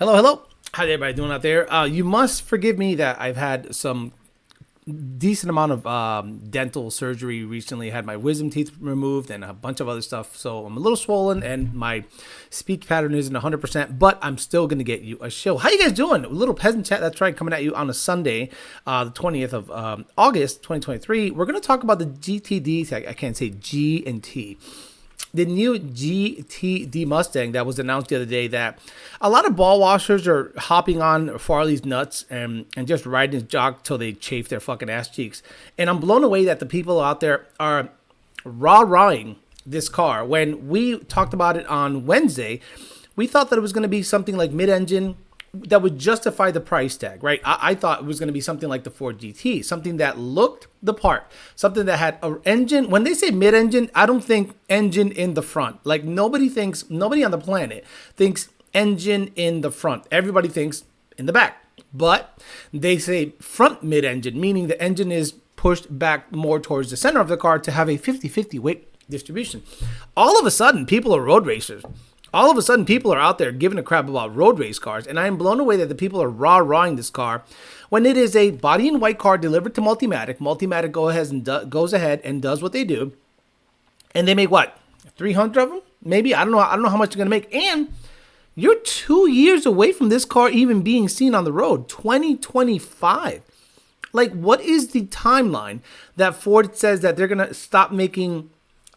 Hello, hello. How's everybody doing out there? You must forgive me that I've had some decent amount of dental surgery recently. I had my wisdom teeth removed and a bunch of other stuff. So I'm a little swollen and my speech pattern isn't 100%, but I'm still going to get you a show. How you guys doing? A little peasant chat. That's right. Coming at you on a Sunday, the 20th of August, 2023. We're going to talk about the GTD. I can't say G and T. The new GTD Mustang that was announced the other day, that a lot of ball washers are hopping on Farley's nuts and just riding his jock till they chafe their fucking ass cheeks. And I'm blown away that the people out there are rah-rahing this car. When we talked about it on Wednesday, we thought that it was going to be something like mid-engine that would justify the price tag, right? I thought it was going to be something like the Ford GT, something that looked the part, something that had an engine. When they say mid-engine, I don't think engine in the front. Like nobody on the planet thinks engine in the front. Everybody thinks in the back. But they say front mid-engine, meaning the engine is pushed back more towards the center of the car to have a 50-50 weight distribution. All of a sudden, people are road racers. All of a sudden, people are out there giving a crap about road race cars, and I am blown away that the people are rah-rahing this car when it is a body in white car delivered to Multimatic. Multimatic goes ahead and does what they do, and they make what, 300 of them? Maybe, I don't know how much they're gonna make. And you're 2 years away from this car even being seen on the road, 2025. Like, what is the timeline that Ford says that they're gonna stop making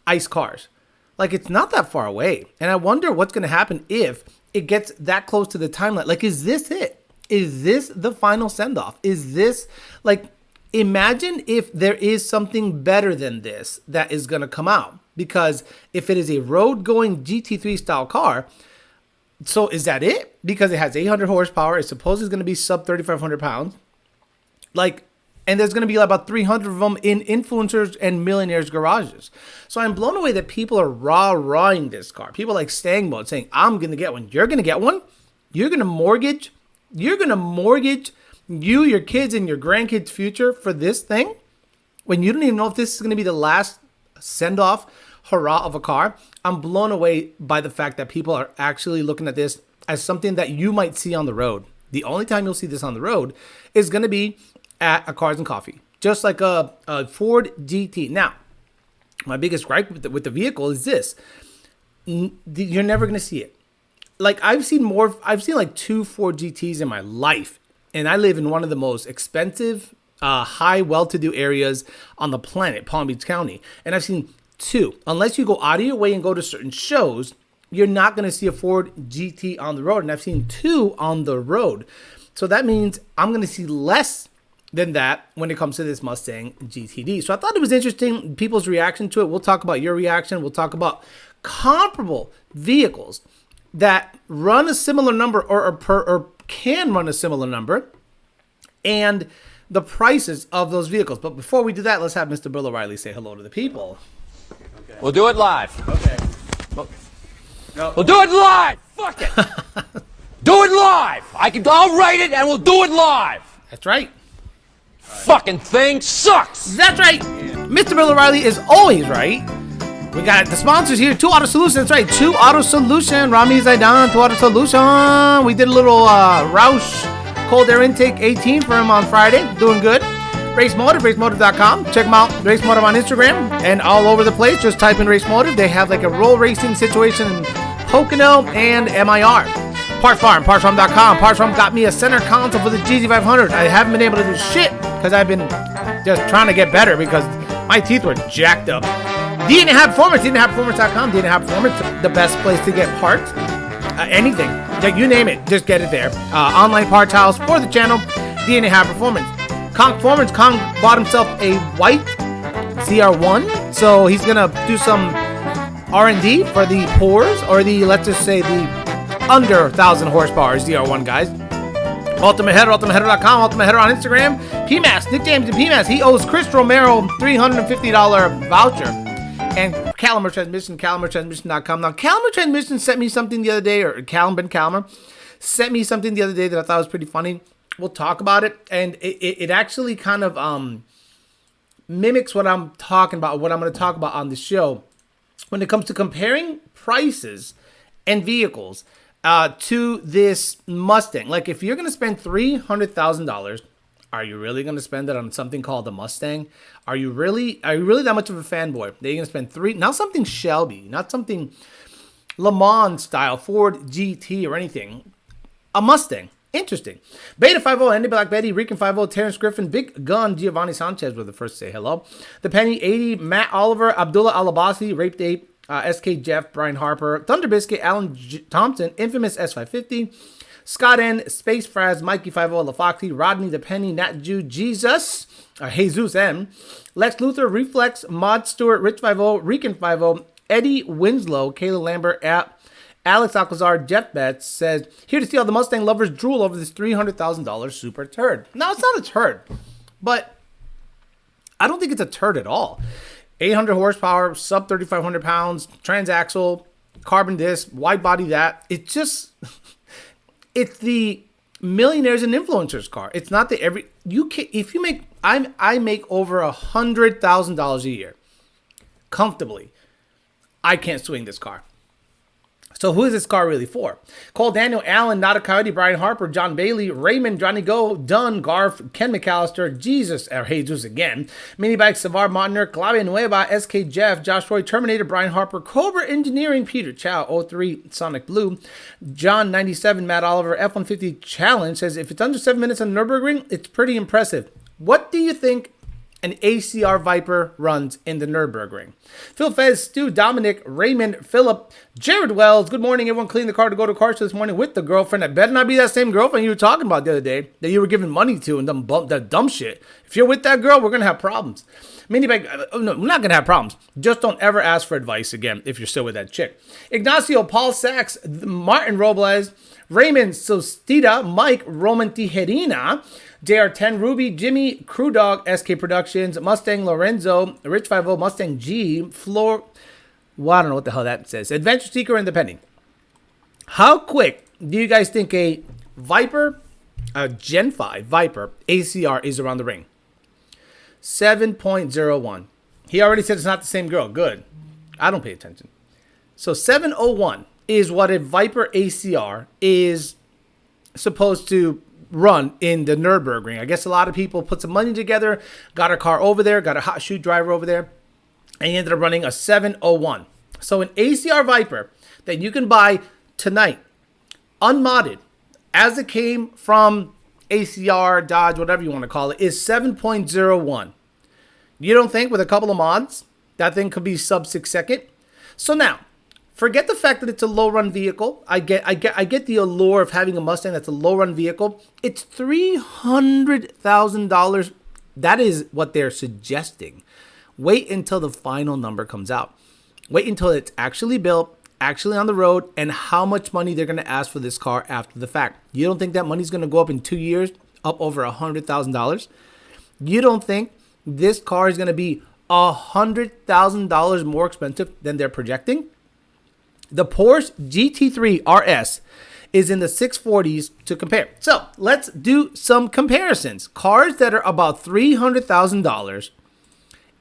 ICE cars? Like, it's not that far away. And I wonder what's going to happen if it gets that close to the timeline. Like, is this it? Is this the final send-off? Is this, like, imagine if there is something better than this that is going to come out. Because if it is a road-going GT3 style car, so is that it? Because it has 800 horsepower. It's supposedly going to be sub 3,500 pounds. Like, and there's going to be about 300 of them in influencers and millionaires' garages. So I'm blown away that people are rah-rahing this car. People like Stang Mode saying, I'm going to get one. You're going to get one? You're going to mortgage you, your kids, and your grandkids' future for this thing? When you don't even know if this is going to be the last send-off hurrah of a car? I'm blown away by the fact that people are actually looking at this as something that you might see on the road. The only time you'll see this on the road is going to be at a Cars and Coffee, just like a Ford GT. Now, my biggest gripe with the vehicle is this: you're never going to see it. Like, I've seen like 2 Ford GTs in my life, and I live in one of the most expensive, high, well-to-do areas on the planet, Palm Beach County, and I've seen 2. Unless you go out of your way and go to certain shows, you're not going to see a Ford GT on the road, and I've seen 2 on the road. So that means I'm going to see less than that when it comes to this Mustang GTD. So I thought it was interesting, people's reaction to it. We'll talk about your reaction. We'll talk about comparable vehicles that run a similar number or can run a similar number, and the prices of those vehicles. But before we do that, let's have Mr. Bill O'Reilly say hello to the people. Okay. We'll do it live. Okay. We'll do it live. Fuck it. Do it live. I'll write it and we'll do it live. That's right. Fucking thing sucks. That's right. Mr. Bill O'Reilly is always right. We got the sponsors here, 2 Auto Solution. That's right, 2 Auto Solution. Rami Zaidan, 2 Auto Solution. We did a little Roush cold air intake 18 for him on Friday. Doing good. Race Motive, racemotive.com. Check them out. Race Motive on Instagram and all over the place. Just type in Race Motive. They have like a roll racing situation in Pocono and MIR. Partfarm.com. Part Farm got me a center console for the GZ500. I haven't been able to do shit because I've been just trying to get better because my teeth were jacked up. DNA High Performance, DNAHighPerformance.com. DNA High Performance, the best place to get parts. Anything. You name it, just get it there. Online parts house for the channel, DNA High Performance. Kong Performance, Kong bought himself a white ZR1. So he's going to do some R&D for the poors, or the, let's just say, the under 1,000 horsepower ZR1 guys. Ultimate Header, ultimateheader.com, Ultimate Header on Instagram. PMAS, Nick James and PMAS. He owes Chris Romero $350 voucher. And Calimer Transmission, calimertransmission.com. Now, Calimer Transmission sent me something the other day, or Ben Calimer sent me something the other day that I thought was pretty funny. We'll talk about it. And it actually kind of mimics what I'm talking about, what I'm going to talk about on the show. When it comes to comparing prices and vehicles, to this Mustang. Like, if you're going to spend $300,000, are you really going to spend it on something called the Mustang? Are you really that much of a fanboy that you're going to spend not something Shelby, not something Le Mans style, Ford GT or anything, a Mustang? Interesting. Beta 50, Andy Black Betty, Rican 50, Terrence Griffin, Big Gun, Giovanni Sanchez were the first to say hello. The Penny 80, Matt Oliver, Abdullah Alabasi, Raped Ape, SK Jeff, Brian Harper, Thunder Biscuit, Alan Thompson, Infamous S550, Scott N, Space Fraz, Mikey 50, LaFoxy, Rodney the Penny, Nat Jew, Jesus M, Lex Luthor, Reflex, Mod Stewart, Rich 50, Rican 50, Eddie Winslow, Kayla Lambert, Alex Alcazar, Jeff Betts says, here to see all the Mustang lovers drool over this $300,000 super turd. No, it's not a turd, but I don't think it's a turd at all. 800 horsepower, sub 3,500 pounds, transaxle, carbon disc, wide body that. It's just, it's the millionaires and influencers car. It's not the I make over $100,000 a year comfortably. I can't swing this car. So who is this car really for? Cole Daniel, Allen, Not a Coyote, Brian Harper, John Bailey, Raymond, Johnny Go, Dunn, Garf, Ken McAllister, Jesus again, Mini Bike, Savar Montner, Claudia Nueva, SK Jeff, Josh Roy, Terminator, Brian Harper, Cobra Engineering, Peter Chow, 03, Sonic Blue, John 97, Matt Oliver, F-150 Challenge says, if it's under 7 minutes on the Nürburgring, it's pretty impressive. What do you think an ACR Viper runs in the Nürburgring? Phil Fez, Stu, Dominic, Raymond, Philip, Jared Wells. Good morning, everyone. Cleaned the car to go to car show this morning with the girlfriend. That better not be that same girlfriend you were talking about the other day that you were giving money to and that dumb shit. If you're with that girl, we're gonna have problems. No, we're not gonna have problems. Just don't ever ask for advice again if you're still with that chick. Ignacio, Paul Sachs, Martin Robles, Raymond Sostita, Mike Roman Tijerina, JR10 Ruby, Jimmy, Crew Dog, SK Productions, Mustang Lorenzo, Rich 50, Mustang G, Floor, well, I don't know what the hell that says, Adventure Seeker, and the Penny. How quick do you guys think a Viper, a Gen 5 Viper ACR is around the ring? 7.01. He already said it's not the same girl. Good. I don't pay attention. So 701 is what a Viper ACR is supposed to run in the Nürburgring. I guess a lot of people put some money together, got a car over there, got a hot shoe driver over there, and he ended up running a 701. So an ACR Viper that you can buy tonight, unmodded, as it came from ACR, Dodge, whatever you want to call it, is 7.01. You don't think with a couple of mods that thing could be sub 6 second? So now, forget the fact that it's a low-run vehicle. I get the allure of having a Mustang that's a low-run vehicle. It's $300,000. That is what they're suggesting. Wait until the final number comes out. Wait until it's actually built, actually on the road, and how much money they're going to ask for this car after the fact. You don't think that money's going to go up in 2 years, up over $100,000? You don't think this car is going to be $100,000 more expensive than they're projecting? The Porsche GT3 RS is in the 640s to compare. So let's do some comparisons. Cars that are about $300,000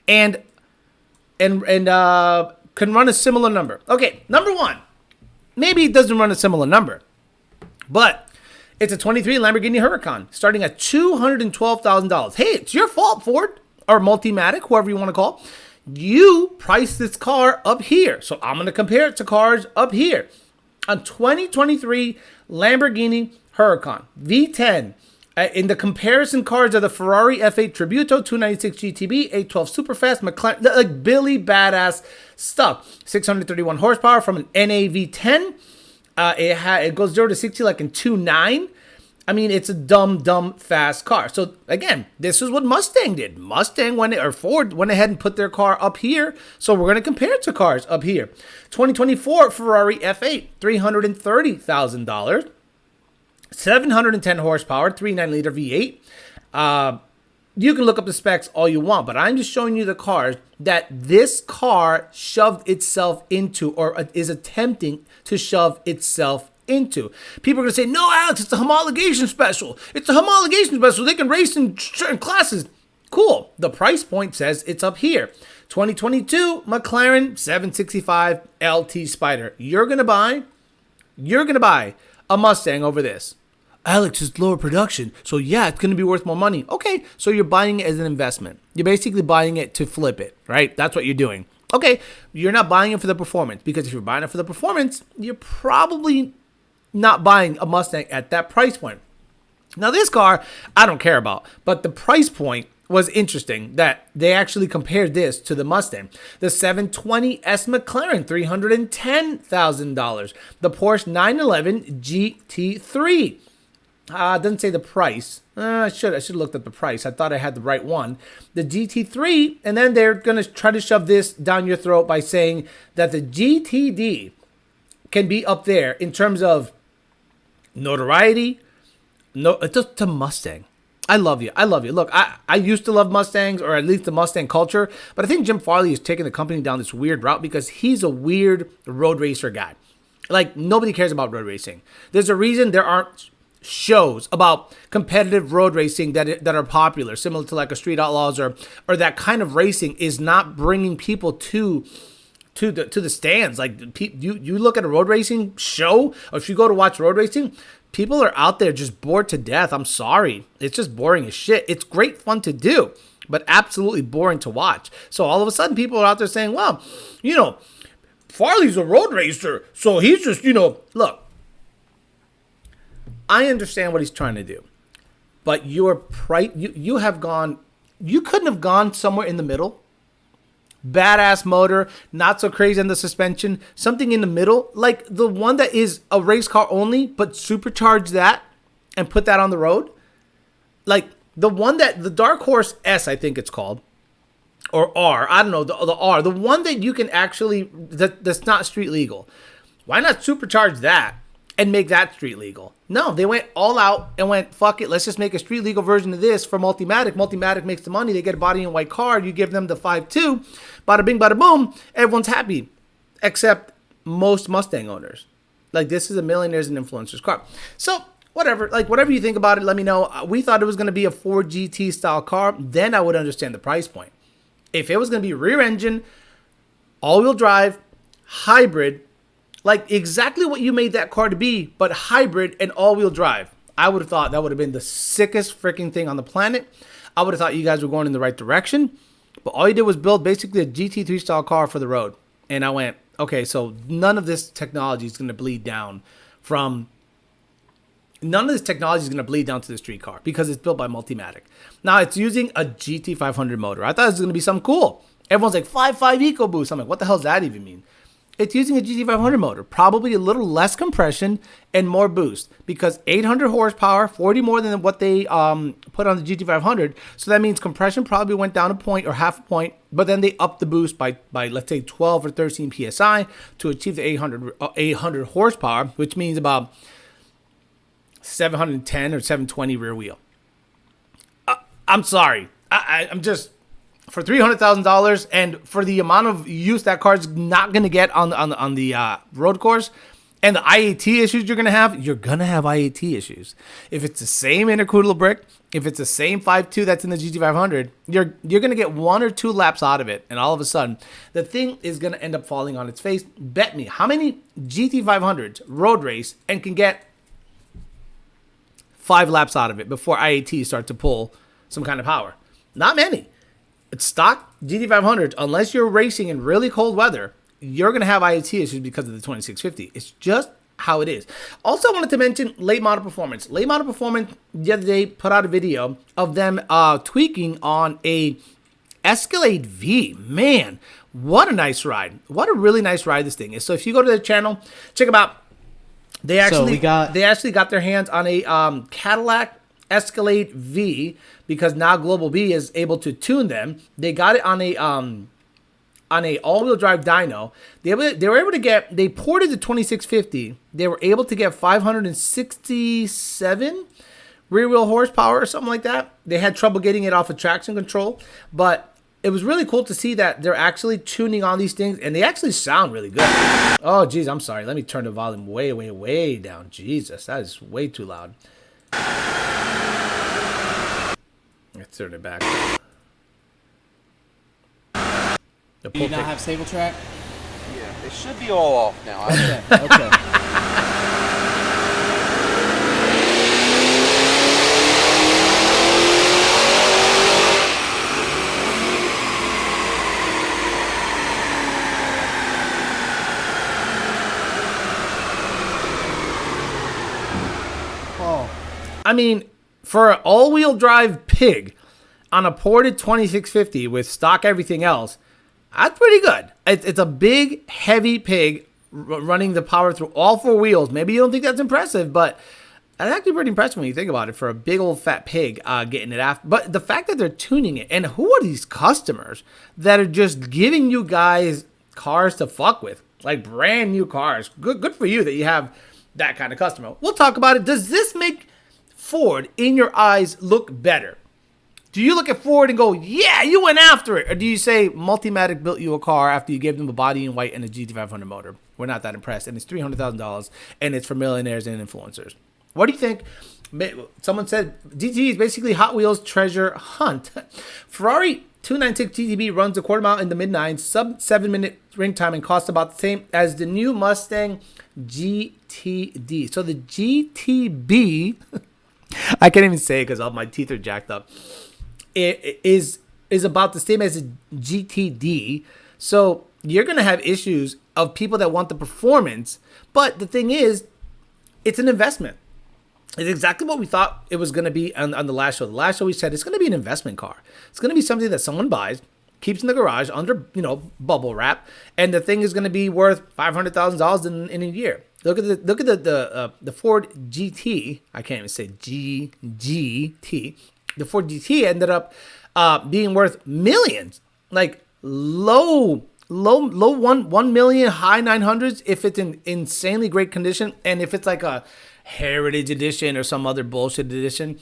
and can run a similar number. Okay, number one, maybe it doesn't run a similar number, but it's a 23 Lamborghini Huracan starting at $212,000. Hey, it's your fault, Ford or Multimatic, whoever you want to call. You priced this car up here. So I'm going to compare it to cars up here. A 2023 Lamborghini Huracan V10. In the comparison cars are the Ferrari F8 Tributo, 296 GTB, 812 Superfast, McLaren, like Billy badass stuff. 631 horsepower from an NAV10. It goes 0 to 60 like in 2.9. I mean, it's a dumb, fast car. So again, this is what Mustang did. Ford went ahead and put their car up here. So we're going to compare it to cars up here. 2024 Ferrari F8, $330,000. 710 horsepower, 3.9 liter V8. You can look up the specs all you want, but I'm just showing you the cars that this car shoved itself into or is attempting to shove itself into. People are going to say, no, Alex, it's a homologation special. It's a homologation special. They can race in certain classes. Cool. The price point says it's up here. 2022 McLaren 765 LT Spider. You're going to buy You're going to buy a Mustang over this. Alex, it's lower production, so yeah, it's going to be worth more money. Okay, so you're buying it as an investment. You're basically buying it to flip it, right? That's what you're doing. Okay, you're not buying it for the performance, because if you're buying it for the performance, you're probably not buying a Mustang at that price point. Now, this car, I don't care about, but the price point was interesting that they actually compared this to the Mustang. The 720S McLaren, $310,000. The Porsche 911 GT3. Doesn't say the price. I should have looked at the price. I thought I had the right one. The GT3, and then they're going to try to shove this down your throat by saying that the GTD can be up there in terms of notoriety. No, it's just a Mustang. I love you. I love you. Look, I used to love Mustangs, or at least the Mustang culture, but I think Jim Farley is taking the company down this weird route because he's a weird road racer guy. Like, nobody cares about road racing. There's a reason there aren't shows about competitive road racing that are popular, similar to like a Street Outlaws or that kind of racing is not bringing people to the stands. Like, you look at a road racing show, or if you go to watch road racing, people are out there just bored to death. I'm sorry. It's just boring as shit. It's great fun to do, but absolutely boring to watch. So all of a sudden people are out there saying, well, Farley's a road racer, so he's just, look, I understand what he's trying to do, but you couldn't have gone somewhere in the middle. Badass motor, not so crazy on the suspension, something in the middle, like the one that is a race car only, but supercharge that and put that on the road. Like the one that the Dark Horse S, I think it's called, or R, I don't know, the R, the one that you can actually, that's not street legal. Why not supercharge that and make that street legal? No, they went all out and went, fuck it, let's just make a street legal version of this for Multimatic. Multimatic makes the money. They get a body in white car. You give them the 5.2, bada bing, bada boom. Everyone's happy, except most Mustang owners. Like, this is a millionaires and influencers car. So, whatever you think about it, let me know. We thought it was going to be a Ford GT style car. Then I would understand the price point. If it was going to be rear engine, all-wheel drive, hybrid, like exactly what you made that car to be, but hybrid and all-wheel drive, I would have thought that would have been the sickest freaking thing on the planet. I would have thought you guys were going in the right direction, but all you did was build basically a GT3 style car for the road. And I went, okay, so none of this technology is going to bleed down to the street car because it's built by Multimatic. Now it's using a GT500 motor. I thought it was going to be something cool. Everyone's like 5.5 EcoBoost. I'm like, what the hell does that even mean? It's using a GT500 motor, probably a little less compression and more boost because 800 horsepower, 40 more than what they put on the GT500. So that means compression probably went down a point or half a point, but then they upped the boost by let's say 12 or 13 PSI to achieve the 800 horsepower, which means about 710 or 720 rear wheel. I'm sorry. I'm just... For $300,000 and for the amount of use that car's not going to get on the road course and the IAT issues you're going to have IAT issues. If it's the same intercoolable brick, if it's the same 5.2 that's in the GT500, you're going to get 1 or 2 laps out of it. And all of a sudden, the thing is going to end up falling on its face. Bet me, how many GT500s road race and can get 5 laps out of it before IAT start to pull some kind of power? Not many. It's stock GT500s, unless you're racing in really cold weather, you're going to have IAT issues because of the 2650. It's just how it is. Also, I wanted to mention late model performance. Late model performance the other day put out a video of them tweaking on a Escalade V. Man, what a nice ride. What a really nice ride this thing is. So if you go to their channel, check them out. They actually got their hands on a Cadillac Escalade V because now Global B is able to tune them. They got it on a all-wheel drive dyno. They were able to get, they ported the 2650. They were able to get 567 rear wheel horsepower or something like that. They had trouble getting it off of traction control, but it was really cool to see that they're actually tuning on these things and they actually sound really good. Oh, geez, I'm sorry. Let me turn the volume way, way, way down. Jesus, that is way too loud. Let's turn it back. Do you not have stable track? Yeah, it should be all off now. Okay. I mean, for an all-wheel drive pig on a ported 2650 with stock everything else, that's pretty good. It's a big, heavy pig running the power through all four wheels. Maybe you don't think that's impressive, but that's actually pretty impressive when you think about it for a big old fat pig getting it after. But the fact that they're tuning it, and who are these customers that are just giving you guys cars to fuck with, like brand new cars? Good for you that you have that kind of customer. We'll talk about it. Does this make Ford, in your eyes, look better? Do you look at Ford and go, yeah, you went after it? Or do you say Multimatic built you a car after you gave them a body in white and a GT500 motor? We're not that impressed. And it's $300,000 and it's for millionaires and influencers. What do you think? Someone said GT is basically Hot Wheels treasure hunt. Ferrari 296 GTB runs a quarter mile in the mid-9s, sub 7-minute ring time, and costs about the same as the new Mustang GTD. So the GTB, I can't even say it because all my teeth are jacked up. It is about the same as a GTD. So you're going to have issues of people that want the performance. But the thing is, it's an investment. It's exactly what we thought it was going to be on the last show. The last show we said it's going to be an investment car. It's going to be something that someone buys, keeps in the garage under, bubble wrap, and the thing is going to be worth $500,000 in a year. Look at the Ford GT. I can't even say GT. The Ford GT ended up being worth millions, like low 1 million, high 900s if it's in insanely great condition, and if it's like a Heritage Edition or some other bullshit edition,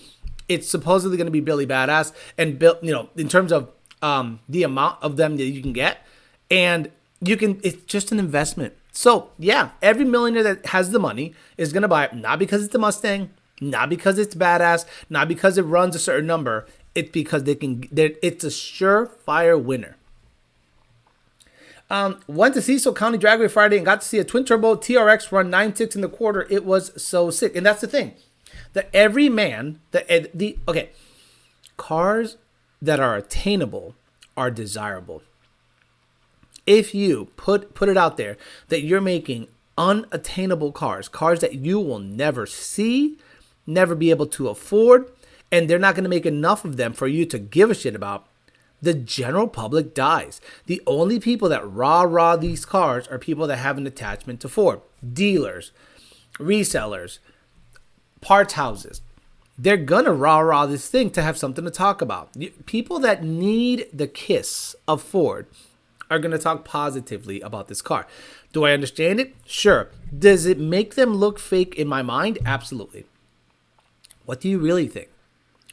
it's supposedly going to be Billy Badass and built, in terms of the amount of them that you can get, and it's just an investment. So yeah, every millionaire that has the money is going to buy it, not because it's the Mustang, not because it's badass, not because it runs a certain number. It's because it's a surefire winner. Went to Cecil County Dragway Friday and got to see a twin turbo TRX run 9.6 in the quarter. It was so sick. And that's the thing. That every man, cars that are attainable are desirable. If you put it out there that you're making unattainable cars that you will never see, never be able to afford, and they're not going to make enough of them for you to give a shit about, the general public dies. The only people that rah these cars are people that have an attachment to Ford. Dealers, resellers, parts houses. They're going to rah this thing to have something to talk about. People that need the kiss of Ford are going to talk positively about this car. Do I understand it? Sure. Does it make them look fake in my mind? Absolutely. What do you really think?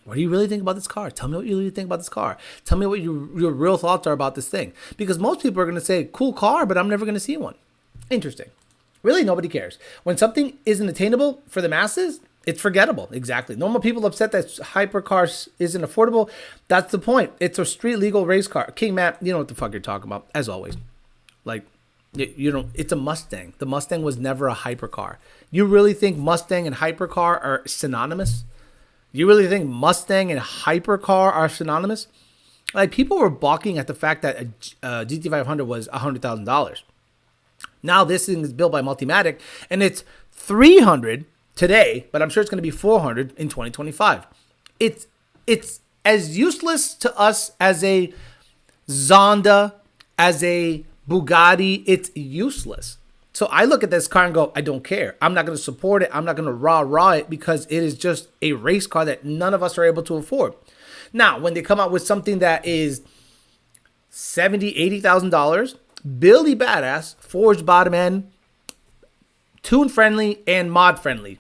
What do you really think about this car? Tell me what you really think about this car. Tell me what your real thoughts are about this thing. Because most people are going to say, cool car, but I'm never going to see one. Interesting. Really, nobody cares. When something isn't attainable for the masses, it's forgettable. Exactly. Normal people upset that hypercar isn't affordable. That's the point. It's a street legal race car. King Matt, you know what the fuck you're talking about, as always. Like, it's a Mustang. The Mustang was never a hypercar. You really think Mustang and hypercar are synonymous? You really think Mustang and hypercar are synonymous? Like, people were balking at the fact that a GT500 was $100,000. Now this thing is built by Multimatic, and it's $300 today, but I'm sure it's going to be $400 in 2025. It's as useless to us as a Zonda, as a Bugatti. It's useless. So I look at this car and go, I don't care. I'm not going to support it. I'm not going to rah it because it is just a race car that none of us are able to afford. Now, when they come out with something that is $70,000, $80,000, Billy Badass, forged bottom end, tune friendly and mod friendly,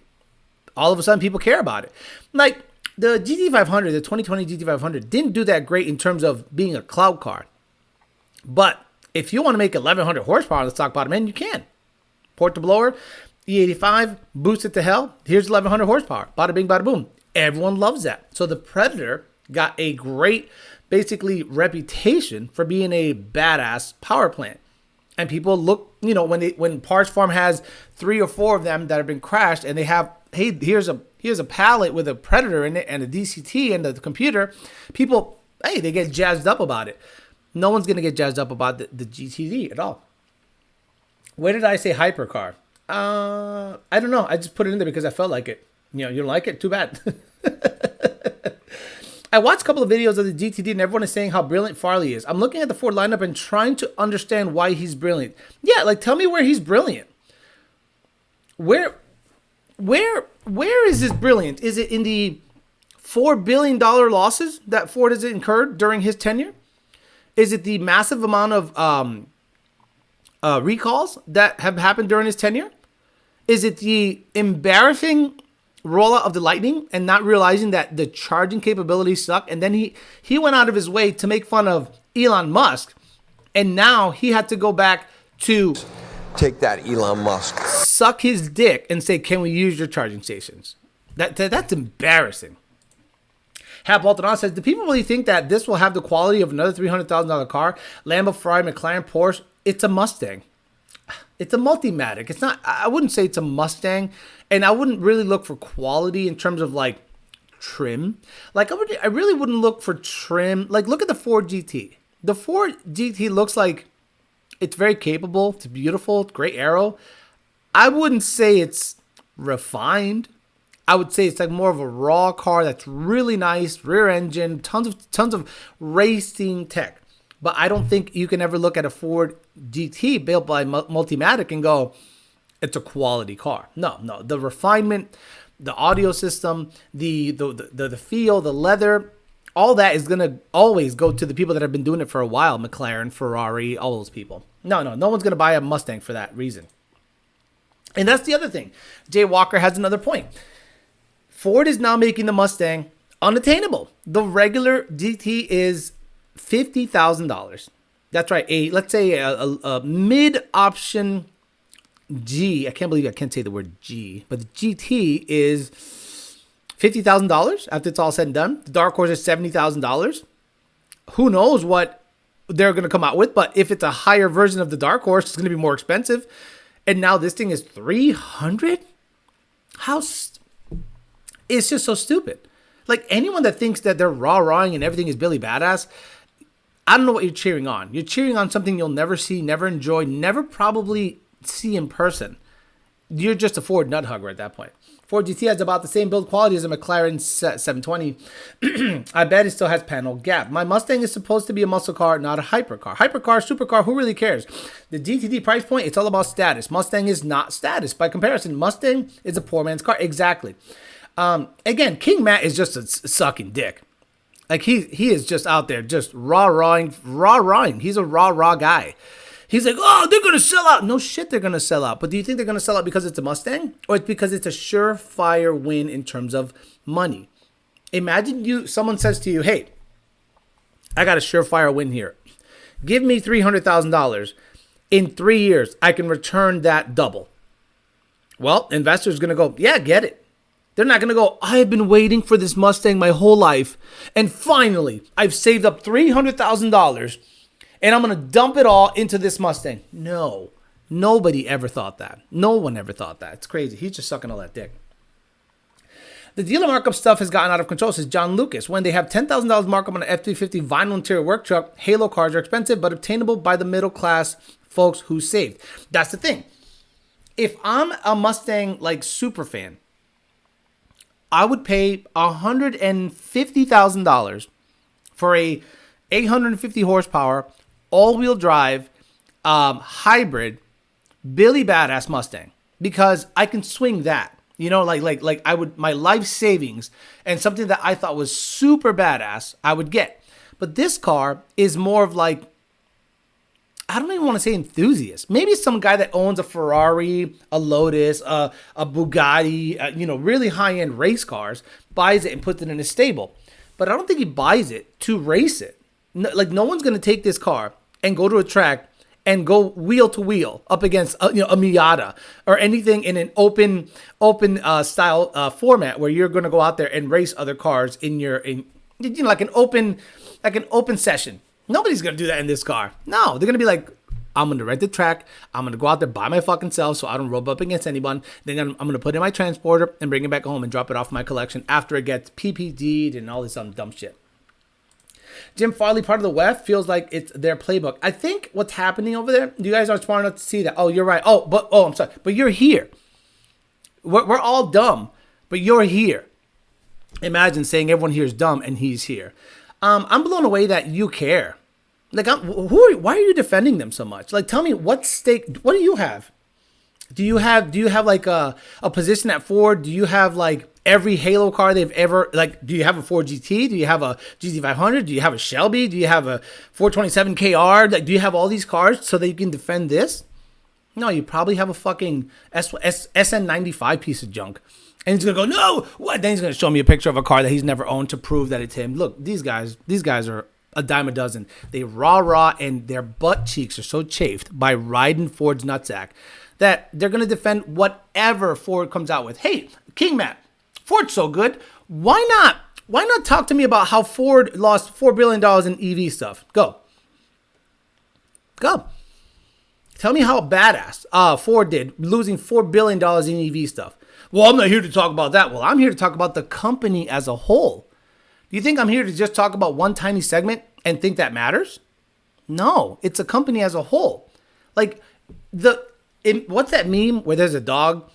all of a sudden people care about it. Like the GT500, the 2020 GT500 didn't do that great in terms of being a cloud car. But if you want to make 1,100 horsepower on the stock bottom end, you can. Port to blower, E85, boost it to hell. Here's 1,100 horsepower. Bada bing, bada boom. Everyone loves that. So the Predator got a great, basically, reputation for being a badass power plant. And people look, when Parts Farm has 3 or 4 of them that have been crashed, and they have, hey, here's a pallet with a Predator in it and a DCT and the computer. People, hey, they get jazzed up about it. No one's gonna get jazzed up about the GTD at all. Where did I say hypercar? I don't know. I just put it in there because I felt like it. You know, you don't like it? Too bad. I watched a couple of videos of the GTD and everyone is saying how brilliant Farley is. I'm looking at the Ford lineup and trying to understand why he's brilliant. Yeah, like tell me where he's brilliant. Where is this brilliant? Is it in the $4 billion losses that Ford has incurred during his tenure? Is it the massive amount of recalls that have happened during his tenure? Is it the embarrassing rollout of the Lightning and not realizing that the charging capabilities suck? And then he went out of his way to make fun of Elon Musk, and now he had to go back to take that, Elon Musk, suck his dick and say, can we use your charging stations? That's embarrassing. Hap Walton says, do people really think that this will have the quality of another $300,000 car? Lambo, Ferrari, McLaren, Porsche. It's a Mustang. It's a Multimatic. It's not, I wouldn't say it's a Mustang, and I wouldn't really look for quality in terms of like trim. Like I really wouldn't look for trim. Like look at the Ford GT. The Ford GT looks like it's very capable. It's beautiful. Great aero. I wouldn't say it's refined. I would say it's like more of a raw car that's really nice, rear engine, tons of racing tech. But I don't think you can ever look at a Ford GT built by Multimatic and go, it's a quality car. No. The refinement, the audio system, the feel, the leather, all that is going to always go to the people that have been doing it for a while. McLaren, Ferrari, all those people. No one's going to buy a Mustang for that reason. And that's the other thing. Jay Walker has another point. Ford is now making the Mustang unattainable. The regular GT is $50,000. That's right. Let's say a mid-option G. I can't believe I can't say the word G, but the GT is $50,000 after it's all said and done. The Dark Horse is $70,000. Who knows what they're going to come out with? But if it's a higher version of the Dark Horse, it's going to be more expensive. And now this thing is $300,000. It's just so stupid. Like anyone that thinks that they're rawing and everything is Billy Badass, I don't know what you're cheering on. You're cheering on something you'll never see, never enjoy, never probably see in person. You're just a Ford nut hugger at that point. Ford GT has about the same build quality as a McLaren 720. I bet it still has panel gap. My Mustang is supposed to be a muscle car, not a hypercar. Hypercar, supercar, who really cares? The GTD price point, it's all about status. Mustang is not status. By comparison, Mustang is a poor man's car. Exactly. Again, King Matt is just a sucking dick. Like he is just out there just rawing. He's a raw guy. He's like, oh, they're going to sell out. No shit, they're going to sell out. But do you think they're going to sell out because it's a Mustang? Or it's because it's a surefire win in terms of money? Imagine someone says to you, hey, I got a surefire win here. Give me $300,000. In 3 years, I can return that double. Well, investors are going to go, yeah, get it. They're not going to go, I have been waiting for this Mustang my whole life, and finally, I've saved up $300,000, and I'm going to dump it all into this Mustang. No, nobody ever thought that. No one ever thought that. It's crazy. He's just sucking all that dick. The dealer markup stuff has gotten out of control, says John Lucas. When they have $10,000 markup on an F-350 vinyl interior work truck, Halo cars are expensive, but obtainable by the middle class folks who saved. That's the thing. If I'm a Mustang like super fan, I would pay $150,000 for a 850 horsepower, all-wheel drive, hybrid, Billy Badass Mustang, because I can swing that. You know, like I would, my life savings and something that I thought was super badass, I would get. But this car is more of like, I don't even want to say enthusiast. Maybe some guy that owns a Ferrari, a Lotus, a Bugatti, really high-end race cars, buys it and puts it in his stable. But I don't think he buys it to race it. No one's going to take this car and go to a track and go wheel to wheel up against a Miata or anything in an open style format where you're going to go out there and race other cars like an open session. Nobody's going to do that in this car. No, they're going to be like, I'm going to rent the track. I'm going to go out there by my fucking self so I don't rub up against anyone. Then I'm going to put it in my transporter and bring it back home and drop it off my collection after it gets PPD'd and all this dumb shit. Jim Farley, part of the West, feels like it's their playbook. I think what's happening over there, you guys are smart enough to see that. Oh, you're right. I'm sorry. But you're here. We're all dumb but you're here. Imagine saying everyone here is dumb and he's here. I'm blown away that you care. Like, why are you defending them so much? Like, tell me what stake, what do you have? Do you have like a position at Ford? Do you have like every Halo car they've ever, like, do you have a Ford GT? Do you have a GT500? Do you have a Shelby? Do you have a 427 KR? Like, do you have all these cars so that you can defend this? No, you probably have a fucking SN95 piece of junk. And he's going to go, no, what? Then he's going to show me a picture of a car that he's never owned to prove that it's him. Look, these guys are a dime a dozen. They rah, and their butt cheeks are so chafed by riding Ford's nutsack that they're going to defend whatever Ford comes out with. Hey, King Matt, Ford's so good. Why not talk to me about how Ford lost $4 billion in EV stuff? Go. Tell me how badass Ford did, losing $4 billion in EV stuff. Well, I'm not here to talk about that. Well, I'm here to talk about the company as a whole. Do you think I'm here to just talk about one tiny segment and think that matters? No, it's a company as a whole. Like, what's that meme where there's a dog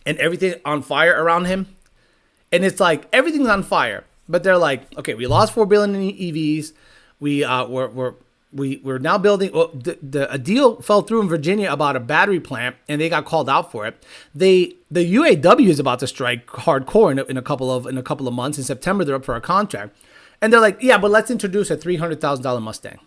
and everything on fire around him? And it's like everything's on fire, but they're like, okay, we lost $4 billion in EVs. We're now building. Well, a deal fell through in Virginia about a battery plant, and they got called out for it. The UAW is about to strike hardcore in a couple of months. In September, they're up for a contract, and they're like, yeah, but let's introduce a $300,000 Mustang.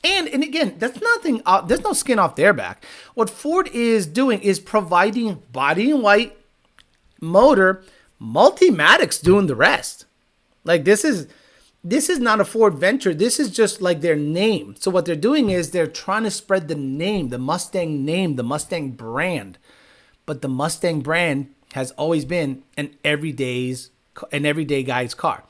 And again, that's nothing. There's no skin off their back. What Ford is doing is providing body in white, motor, Multimatics doing the rest. Like, this is not a Ford venture. This is just like their name. So what they're doing is they're trying to spread the name, the Mustang brand. But the Mustang brand has always been an everyday guy's car.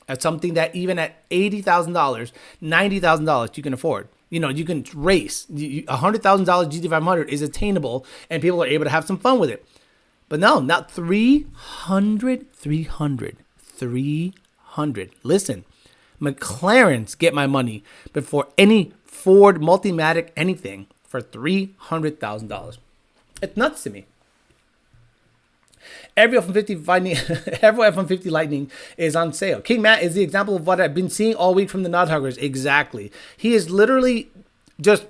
It's something that even at $80,000, $90,000 you can afford. You know, you can race. $100,000 GT500 is attainable, and people are able to have some fun with it. But no, not 300. Listen, McLarens get my money before any Ford Multimatic anything for $300,000. It's nuts to me. Every F-150 Lightning is on sale. King Matt is the example of what I've been seeing all week from the Nuthuggers. Exactly. He is literally just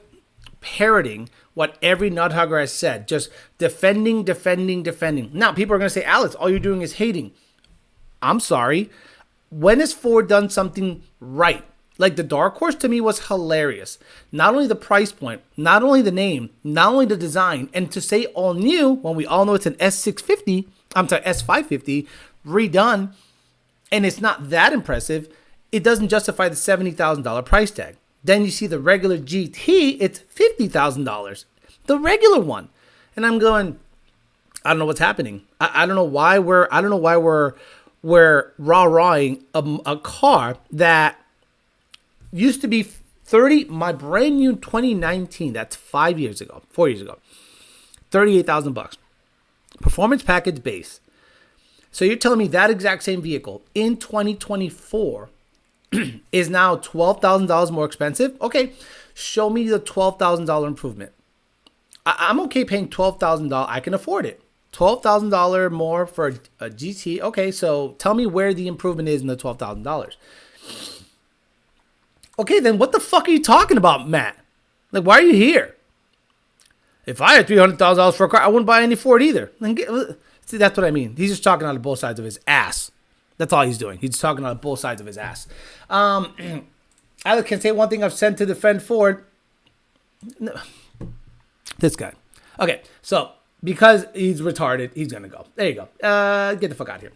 parroting what every Nuthugger has said. Just defending. Now, people are going to say, Alex, all you're doing is hating. I'm sorry. When has Ford done something right? Like, the Dark Horse to me was hilarious. Not only the price point, not only the name, not only the design, and to say all new when we all know it's an S550 redone, and it's not that impressive, it doesn't justify the $70,000 price tag. Then you see the regular GT, it's $50,000, the regular one, and I'm going, I don't know what's happening. I don't know why we're rah-rahing a car that used to be 30, my brand new 2019, that's 4 years ago, $38,000. Performance package base. So you're telling me that exact same vehicle in 2024 is now $12,000 more expensive? Okay, show me the $12,000 improvement. I'm okay paying $12,000. I can afford it. $12,000 more for a GT. Okay, so tell me where the improvement is in the $12,000. Okay, then what the fuck are you talking about, Matt? Like, why are you here? If I had $300,000 for a car, I wouldn't buy any Ford either. See, that's what I mean. He's just talking out of both sides of his ass. That's all he's doing. He's just talking out of both sides of his ass. Alex can say one thing I've said to defend Ford. No. This guy. Okay, so because he's retarded, he's going to go. There you go. Get the fuck out of here.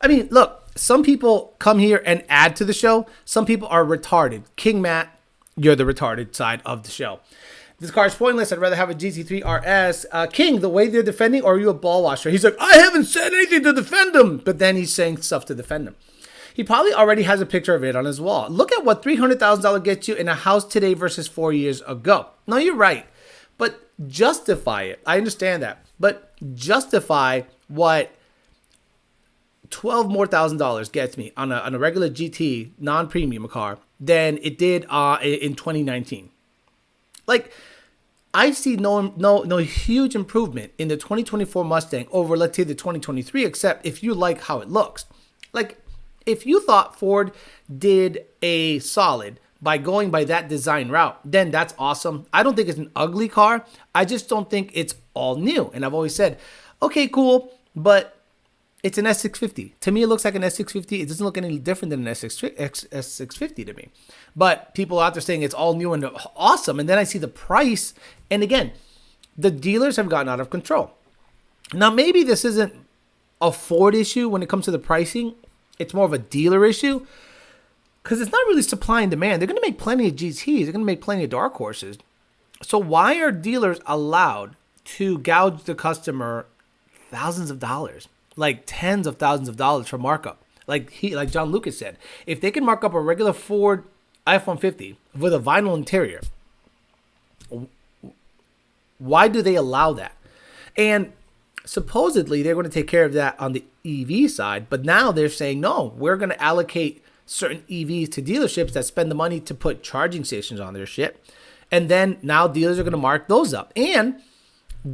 I mean, look, some people come here and add to the show. Some people are retarded. King Matt, you're the retarded side of the show. This car is pointless. I'd rather have a GT3 RS. King, the way they're defending, or are you a ball washer? He's like, I haven't said anything to defend him. But then he's saying stuff to defend him. He probably already has a picture of it on his wall. Look at what $300,000 gets you in a house today versus 4 years ago. No, you're right. But justify it. I understand that. But justify what $12,000 more gets me on a regular GT non-premium car than it did in 2019. Like, I see no huge improvement in the 2024 Mustang over, let's say, the 2023, except if you like how it looks. Like, if you thought Ford did a solid by going by that design route, then that's awesome. I don't think it's an ugly car. I just don't think it's all new. And I've always said, okay, cool, but it's an S650. To me, it looks like an S650. It doesn't look any different than an S650 to me. But people out there saying it's all new and awesome. And then I see the price. And again, the dealers have gotten out of control. Now, maybe this isn't a Ford issue when it comes to the pricing. It's more of a dealer issue. Because it's not really supply and demand. They're going to make plenty of GTs. They're going to make plenty of dark horses. So why are dealers allowed to gouge the customer thousands of dollars? Like tens of thousands of dollars for markup. Like John Lucas said, if they can mark up a regular Ford F-150 with a vinyl interior, why do they allow that? And supposedly they're going to take care of that on the EV side, but now they're saying, no, we're going to allocate certain EVs to dealerships that spend the money to put charging stations on their shit. And then now dealers are going to mark those up. And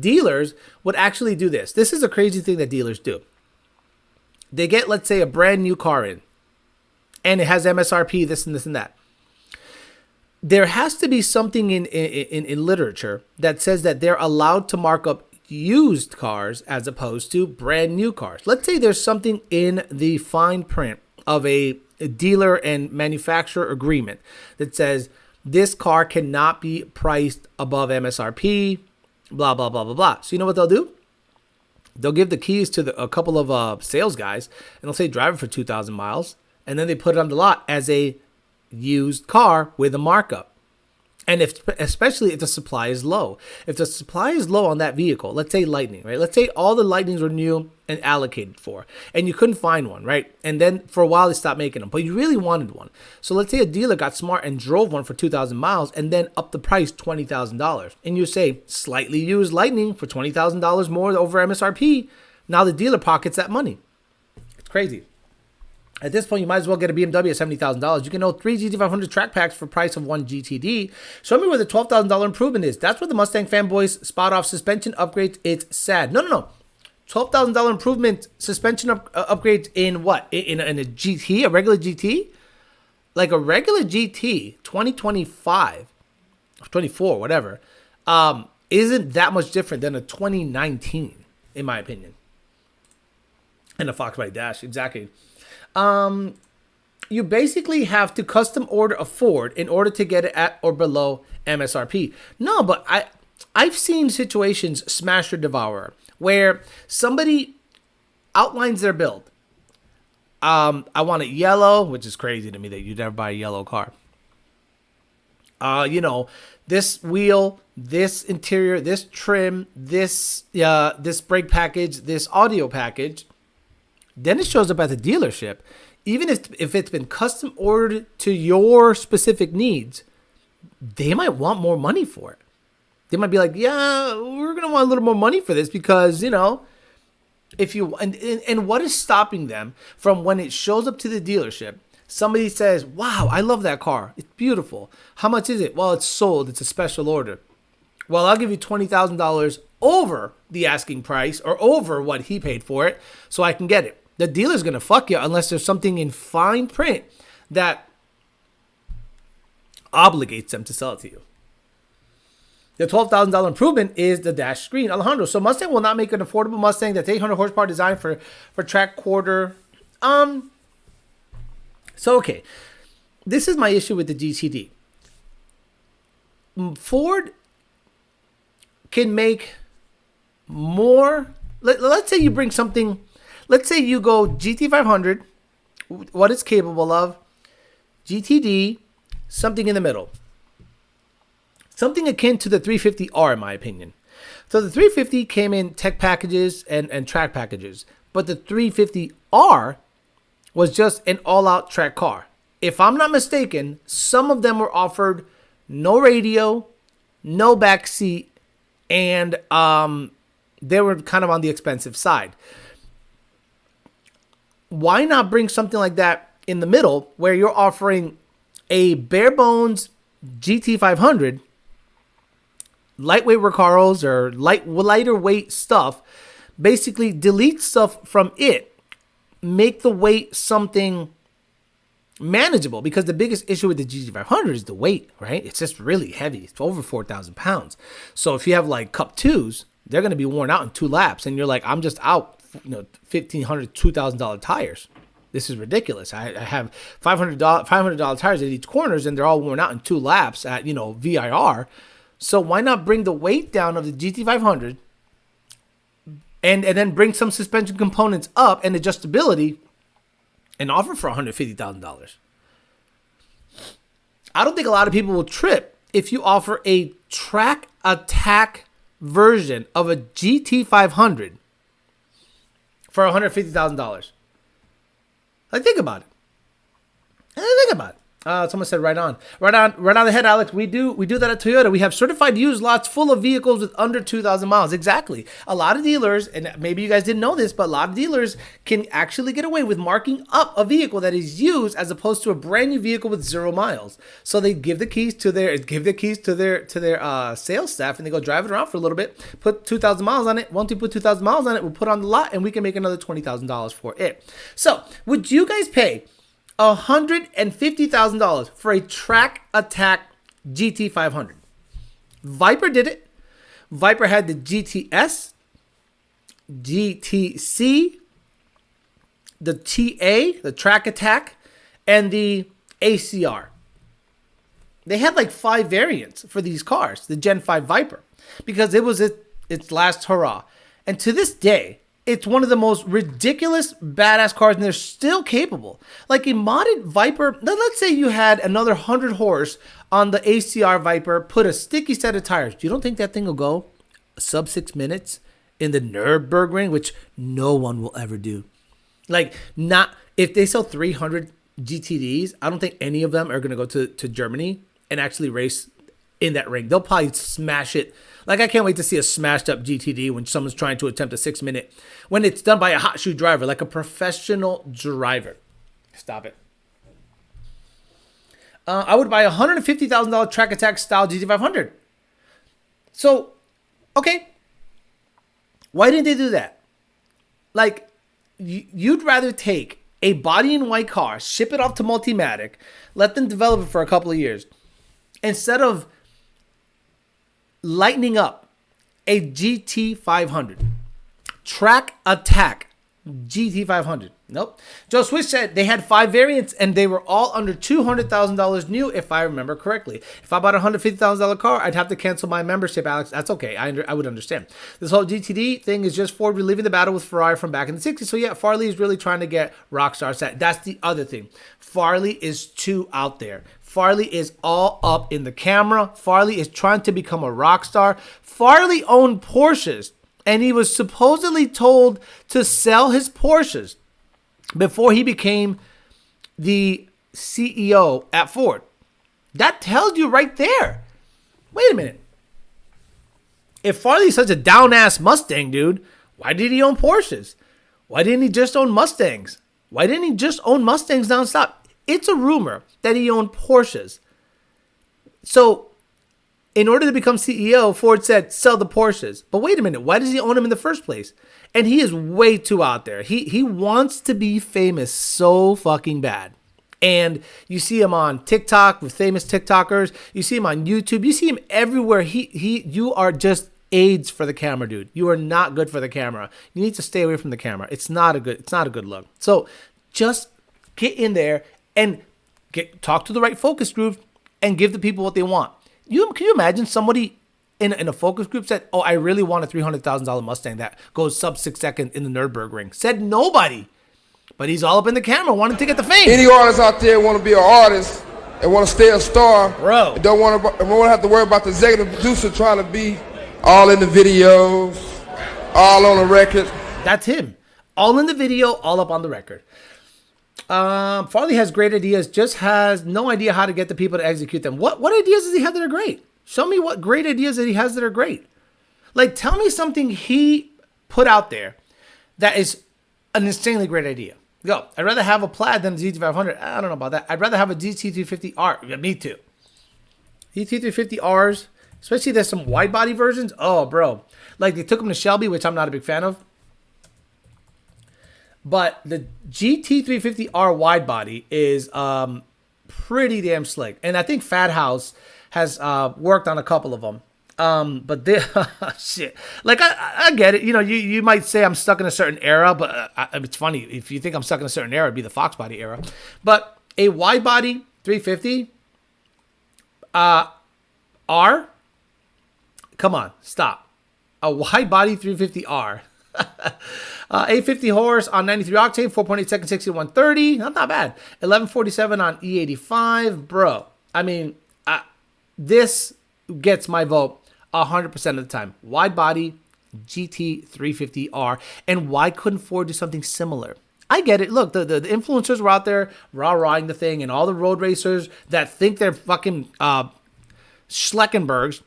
dealers would actually do this. This is a crazy thing that dealers do. They get, let's say, a brand new car in, and it has MSRP, this and this and that. There has to be something in literature that says that they're allowed to mark up used cars as opposed to brand new cars. Let's say there's something in the fine print of a dealer and manufacturer agreement that says this car cannot be priced above MSRP, blah, blah, blah, blah, blah. So you know what they'll do? They'll give the keys to a couple of sales guys, and they'll say drive it for 2,000 miles, and then they put it on the lot as a used car with a markup. And especially if the supply is low. If the supply is low on that vehicle, let's say Lightning, right? Let's say all the Lightnings were new and allocated for, and you couldn't find one, right? And then for a while they stopped making them, but you really wanted one. So let's say a dealer got smart and drove one for 2,000 miles and then upped the price $20,000. And you say slightly used Lightning for $20,000 more over MSRP. Now the dealer pockets that money. It's crazy. At this point, you might as well get a BMW at $70,000. You can own 3 GT500 track packs for price of 1 GTD. Show me where the $12,000 improvement is. That's where the Mustang fanboys spot off suspension upgrades. It's sad. No. $12,000 improvement suspension upgrades in what? In a GT, a regular GT? Like a regular GT, 2025, 24, whatever, isn't that much different than a 2019, in my opinion. And a Fox Body Dash, exactly. You basically have to custom order a Ford in order to get it at or below MSRP. No, but I've seen situations, Smash or Devourer, where somebody outlines their build. I want it yellow, which is crazy to me that you'd never buy a yellow car. This wheel, this interior, this trim, this brake package, this audio package. Then it shows up at the dealership. Even if it's been custom ordered to your specific needs, they might want more money for it. They might be like, yeah, we're going to want a little more money for this because, if you, and what is stopping them from when it shows up to the dealership, somebody says, wow, I love that car. It's beautiful. How much is it? Well, it's sold. It's a special order. Well, I'll give you $20,000 over the asking price or over what he paid for it so I can get it. The dealer's going to fuck you unless there's something in fine print that obligates them to sell it to you. The $12,000 improvement is the dash screen. Alejandro, so Mustang will not make an affordable Mustang that's 800 horsepower designed for track quarter. Okay. This is my issue with the GTD. Ford can make more. Let's say you bring something. Let's say you go GT500, what it's capable of, GTD, something in the middle. Something akin to the 350R, in my opinion. So the 350 came in tech packages and track packages, but the 350R was just an all-out track car. If I'm not mistaken, some of them were offered no radio, no back seat, and they were kind of on the expensive side. Why not bring something like that in the middle where you're offering a bare bones GT500 lightweight Recaros or lighter weight stuff, basically delete stuff from it, make the weight something manageable, because the biggest issue with the GT500 is the weight, right? It's just really heavy. It's over 4,000 pounds. So if you have like Cup 2s, they're going to be worn out in 2 laps, and you're like, I'm just out, $1,500, $2,000 tires. This is ridiculous. I have $500 tires at each corners, and they're all worn out in 2 laps at, VIR. So why not bring the weight down of the GT500 and then bring some suspension components up and adjustability and offer for $150,000? I don't think a lot of people will trip if you offer a track attack version of a GT500 for $150,000. Like, think about it. Think about it. Someone said right on the head, Alex. We do that at Toyota. We have certified used lots full of vehicles with under 2,000 miles. Exactly. A lot of dealers, and maybe you guys didn't know this, but a lot of dealers can actually get away with marking up a vehicle that is used as opposed to a brand new vehicle with 0 miles. So they give the keys to their sales staff, and they go drive it around for a little bit, put 2,000 miles on it. Once we put 2,000 miles on it, we'll put on the lot, and we can make another $20,000 for it. So would you guys pay $150,000 for a track attack GT500? Viper did it. Viper had the GTS, GTC, the TA, the track attack, and the ACR. They had like 5 variants for these cars, the Gen 5 Viper, because it was its last hurrah. And to this day, it's one of the most ridiculous, badass cars, and they're still capable. Like a modded Viper, let's say you had another 100 horse on the ACR Viper, put a sticky set of tires. You don't think that thing will go sub 6 minutes in the Nürburgring, which no one will ever do? Like, not if they sell 300 GTDs, I don't think any of them are going to go to Germany and actually race in that ring. They'll probably smash it. Like, I can't wait to see a smashed up GTD when someone's trying to attempt a 6 minute, when it's done by a hot shoe driver, like a professional driver. Stop it. I would buy a $150,000 track attack style GT500. So, okay. Why didn't they do that? Like, you'd rather take a body in white car, ship it off to Multimatic, let them develop it for a couple of years, instead of lightening up a GT500. Track attack GT500. Nope. Joe Swish said they had 5 variants and they were all under $200,000 new, if I remember correctly. If I bought a $150,000 car, I'd have to cancel my membership, Alex. That's okay. I would understand. This whole GTD thing is just Ford reliving the battle with Ferrari from back in the 60s. So yeah, Farley is really trying to get Rockstar set. That's the other thing. Farley is too out there. Farley is all up in the camera. Farley is trying to become a rock star. Farley owned Porsches, and he was supposedly told to sell his Porsches before he became the CEO at Ford. That tells you right there. Wait a minute. If Farley's such a down-ass Mustang dude, why did he own Porsches? Why didn't he just own Mustangs? Why didn't he just own Mustangs nonstop? It's a rumor that he owned Porsches. So, in order to become CEO, Ford said, sell the Porsches. But wait a minute, why does he own them in the first place? And he is way too out there. He wants to be famous so fucking bad. And you see him on TikTok with famous TikTokers. You see him on YouTube. You see him everywhere. You are just AIDS for the camera, dude. You are not good for the camera. You need to stay away from the camera. It's not a good look. So just get in there and talk to the right focus group and give the people what they want. Can you imagine somebody in a focus group said, oh, I really want a $300,000 Mustang that goes sub 6 seconds in the Nürburgring? Said nobody. But he's all up in the camera wanting to get the fame. Any artists out there want to be an artist and want to stay a star, bro, and don't want to have to worry about the executive producer trying to be all in the videos, all on the record. That's him. All in the video, all up on the record. Farley has great ideas, just has no idea how to get the people to execute them. What ideas does he have that are great? Show me what great ideas that he has that are great. Like, tell me something he put out there that is an insanely great idea. Go. I'd rather have a Plaid than a GT500. I don't know about that. I'd rather have a GT350R. Yeah, me too. GT350Rs Especially there's some wide body versions. Oh, bro. Like they took them to Shelby, which I'm not a big fan of. But the GT350R wide body is pretty damn slick. And I think Fat House has worked on a couple of them. But they, shit. Like, I get it. You know, you might say I'm stuck in a certain era, but it's funny. If you think I'm stuck in a certain era, it'd be the Fox body era. But a wide body 350 R, come on, stop. A wide body 350R. 850 horse on 93 octane, 4.8 seconds, 60 to 130. Not bad. 1147 on E85. Bro, I mean, this gets my vote 100% of the time. Wide body GT350R. And why couldn't Ford do something similar? I get it. Look, the influencers were out there rah-rahing the thing, and all the road racers that think they're fucking Schleckenbergs.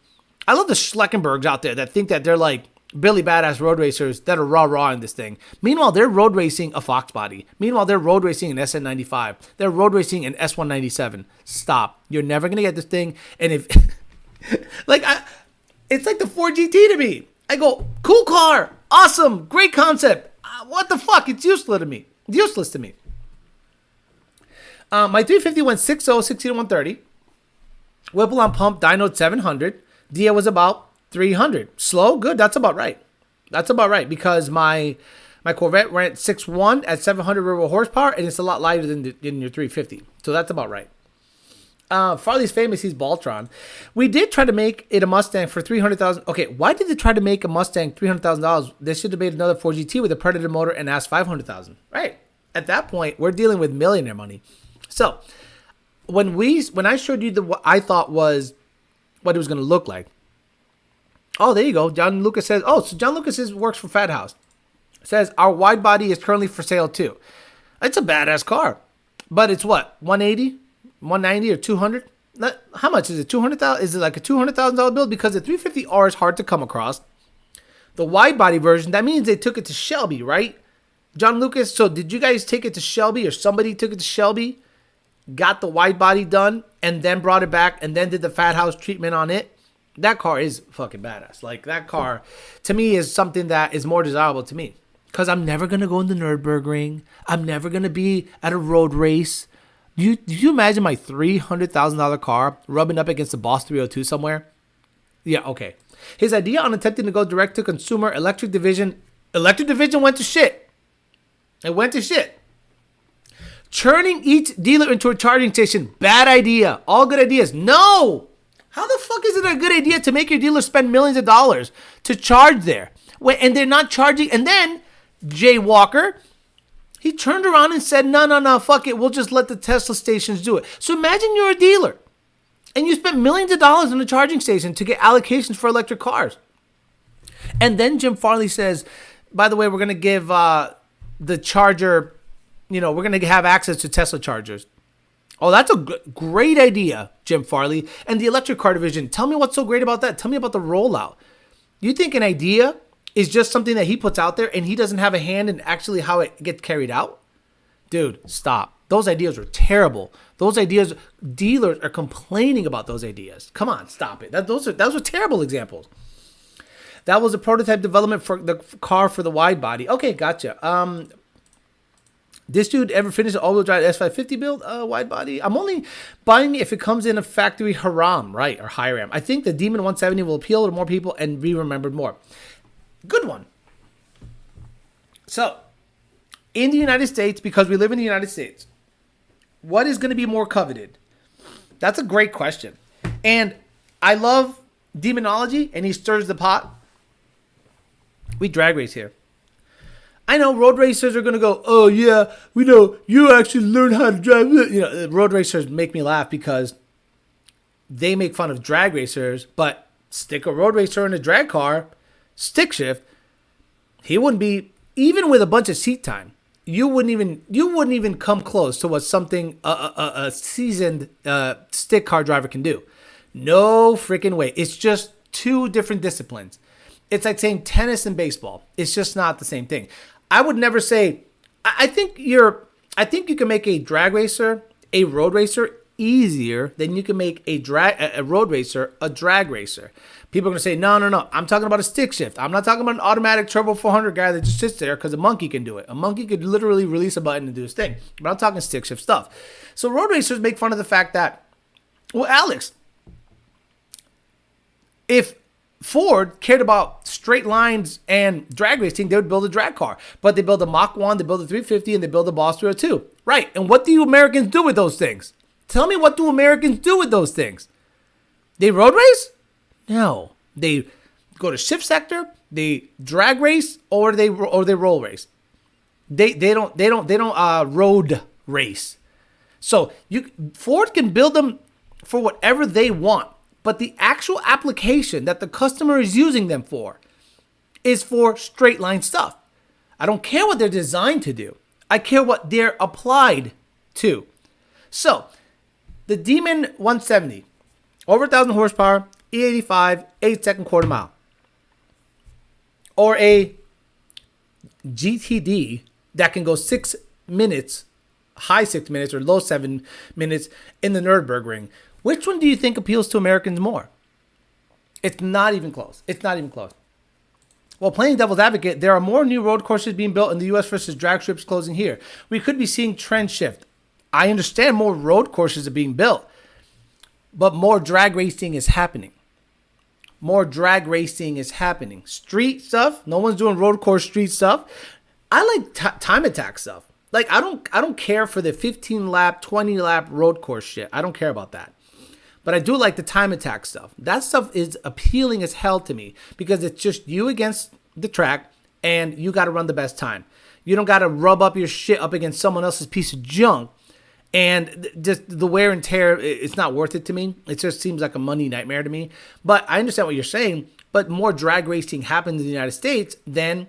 I love the Schleckenbergs out there that think that they're like Billy Badass road racers that are rah-rahing this thing. Meanwhile, they're road racing a Fox body. Meanwhile, they're road racing an SN95. They're road racing an S197. Stop. You're never going to get this thing. And if, like, it's like the Ford GT to me. I go, cool car. Awesome. Great concept. What the fuck? It's useless to me. Useless to me. My 350 went 6.0, 60 to 130. Whipple on pump, dynoed 700. Dia was about 300. Slow, good. That's about right. That's about right because my Corvette ran 6.1 at 700 real horsepower, and it's a lot lighter than your 350. So that's about right. Farley's famous. He's Baltron. We did try to make it a Mustang for $300,000. Okay, why did they try to make a Mustang $300,000? They should have made another Ford GT with a Predator motor and asked $500,000. Right. At that point, we're dealing with millionaire money. So when I showed you what I thought was what it was going to look like. Oh, there you go. John Lucas says, so John Lucas works for Fat House. Says, our wide body is currently for sale too. It's a badass car. But it's what? 180, 190 or 200? How much is it? 200,000? Is it like a $200,000 bill? Because the 350R is hard to come across. The wide body version, that means they took it to Shelby, right? John Lucas, so did you guys take it to Shelby or somebody took it to Shelby, got the wide body done, and then brought it back and then did the Fat House treatment on it? That car is fucking badass. Like, that car, to me, is something that is more desirable to me. Because I'm never going to go in the Nürburgring. I'm never going to be at a road race. Do you imagine my $300,000 car rubbing up against the Boss 302 somewhere? Yeah, okay. His idea on attempting to go direct to consumer electric division went to shit. It went to shit. Turning each dealer into a charging station, bad idea. All good ideas. No! How the fuck is it a good idea to make your dealer spend millions of dollars to charge there? And they're not charging. And then Jay Walker, he turned around and said, no, fuck it. We'll just let the Tesla stations do it. So imagine you're a dealer and you spent millions of dollars on a charging station to get allocations for electric cars. And then Jim Farley says, by the way, we're going to give the charger, we're going to have access to Tesla chargers. Oh, that's a great idea, Jim Farley. And the electric car division, tell me what's so great about that. Tell me about the rollout. You think an idea is just something that he puts out there and he doesn't have a hand in actually how it gets carried out? Dude, stop. Those ideas are terrible. Those ideas, dealers are complaining about those ideas. Come on, stop it. Those are terrible examples. That was a prototype development for the car for the wide body. Okay, gotcha. This dude ever finished an all-wheel drive S550 build wide body? I'm only buying it if it comes in a factory Haram, right? Or Hiram. I think the Demon 170 will appeal to more people and be remembered more. Good one. So, in the United States, because we live in the United States, what is going to be more coveted? That's a great question. And I love demonology, and he stirs the pot. We drag race here. I know road racers are going to go, oh, yeah, we know you actually learn how to drive. Road racers make me laugh because they make fun of drag racers, but stick a road racer in a drag car, stick shift, he wouldn't be, even with a bunch of seat time, you wouldn't even come close to what something a seasoned stick car driver can do. No freaking way. It's just two different disciplines. It's like saying tennis and baseball. It's just not the same thing. I would never say, I think you can make a drag racer, a road racer easier than you can make a road racer a drag racer. People are going to say, no, no, no. I'm talking about a stick shift. I'm not talking about an automatic turbo 400 guy that just sits there because a monkey can do it. A monkey could literally release a button and do his thing. But I'm talking stick shift stuff. So road racers make fun of the fact that, well, Alex, if Ford cared about straight lines and drag racing, they would build a drag car. But they build a Mach 1, they build a 350, and they build a Boss 302. Right. And what do you Americans do with those things? Tell me, what do Americans do with those things? They road race? No. They go to shift sector, they drag race, or they roll race. They don't road race. So Ford can build them for whatever they want. But the actual application that the customer is using them for is for straight line stuff. I don't care what they're designed to do. I care what they're applied to. So, the Demon 170, over 1,000 horsepower, E85, 8-second quarter mile. Or a GTD that can go 6 minutes, high 6 minutes or low 7 minutes in the Nürburgring. Which one do you think appeals to Americans more? It's not even close. It's not even close. Well, playing devil's advocate, there are more new road courses being built in the U.S. versus drag strips closing here. We could be seeing trend shift. I understand more road courses are being built, but more drag racing is happening. More drag racing is happening. Street stuff, no one's doing road course street stuff. I like time attack stuff. Like, I don't care for the 15 lap, 20 lap road course shit. I don't care about that. But I do like the time attack stuff. That stuff is appealing as hell to me because it's just you against the track and you got to run the best time. You don't got to rub up your shit up against someone else's piece of junk. And just the wear and tear, it's not worth it to me. It just seems like a money nightmare to me. But I understand what you're saying. But more drag racing happens in the United States than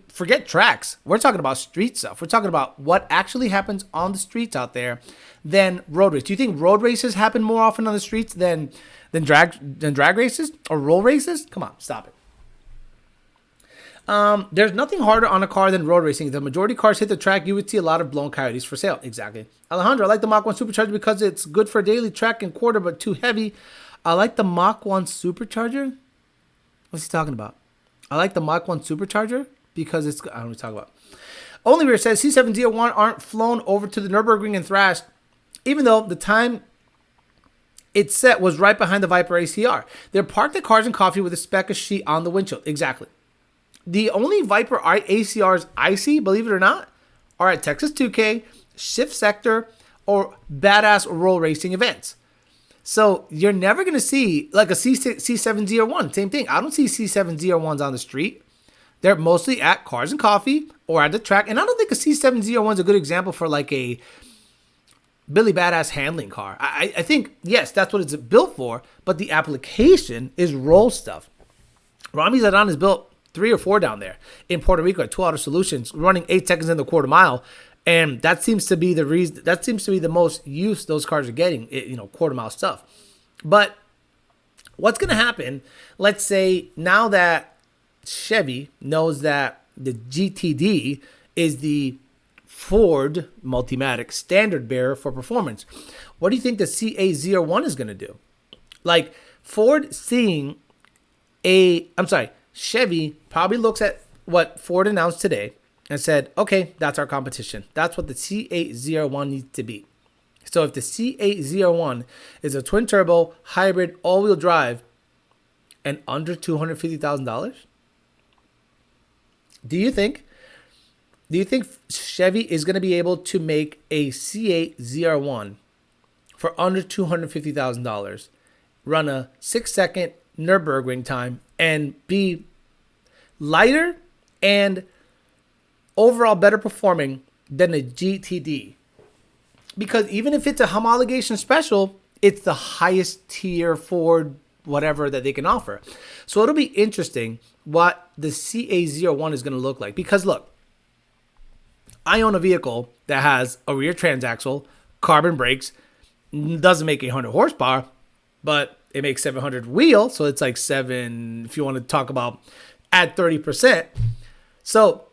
forget tracks. We're talking about street stuff. We're talking about what actually happens on the streets out there than road races. Do you think road races happen more often on the streets than drag races or roll races? Come on, stop it. There's nothing harder on a car than road racing. If the majority of cars hit the track, you would see a lot of blown coyotes for sale. Exactly. Alejandro, I like the Mach 1 Supercharger because it's good for daily track and quarter, but too heavy. I like the Mach 1 Supercharger. What's he talking about? I like the Mach 1 Supercharger because it's, I don't know what to talk about. Onlywhere says C701 aren't flown over to the Nürburgring and thrashed, even though the time it set was right behind the Viper ACR. They're parked the cars and coffee with a speck of sheet on the windshield. Exactly. The only Viper ACRs I see, believe it or not, are at Texas 2K, Shift Sector, or badass roll racing events. So you're never going to see like a C701. Same thing. I don't see C701s on the street. They're mostly at Cars and Coffee or at the track. And I don't think a C701 is a good example for like a Billy Badass handling car. I think, yes, that's what it's built for, but the application is roll stuff. Rami Zadan is built 3 or 4 down there in Puerto Rico at 2 Auto Solutions, running 8 seconds in the quarter mile. And that seems to be the reason, that seems to be the most use those cars are getting, quarter mile stuff. But what's going to happen, let's say now that Chevy knows that the GTD is the Ford Multimatic standard bearer for performance, what do you think the CA01 is going to do? Like Ford seeing Chevy probably looks at what Ford announced today and said, okay, that's our competition. That's what the C801 needs to be. So if the C801 is a twin turbo hybrid all-wheel drive and under $250,000, do you think Chevy is going to be able to make a C8 ZR1 for under $250,000, run a 6-second Nürburgring time, and be lighter and overall better performing than a GTD? Because even if it's a homologation special, it's the highest tier Ford whatever that they can offer. So it'll be interesting what the CA01 is going to look like. Because look, I own a vehicle that has a rear transaxle, carbon brakes, doesn't make 800 horsepower, but it makes 700 wheel. So it's like 7, if you want to talk about add 30%. So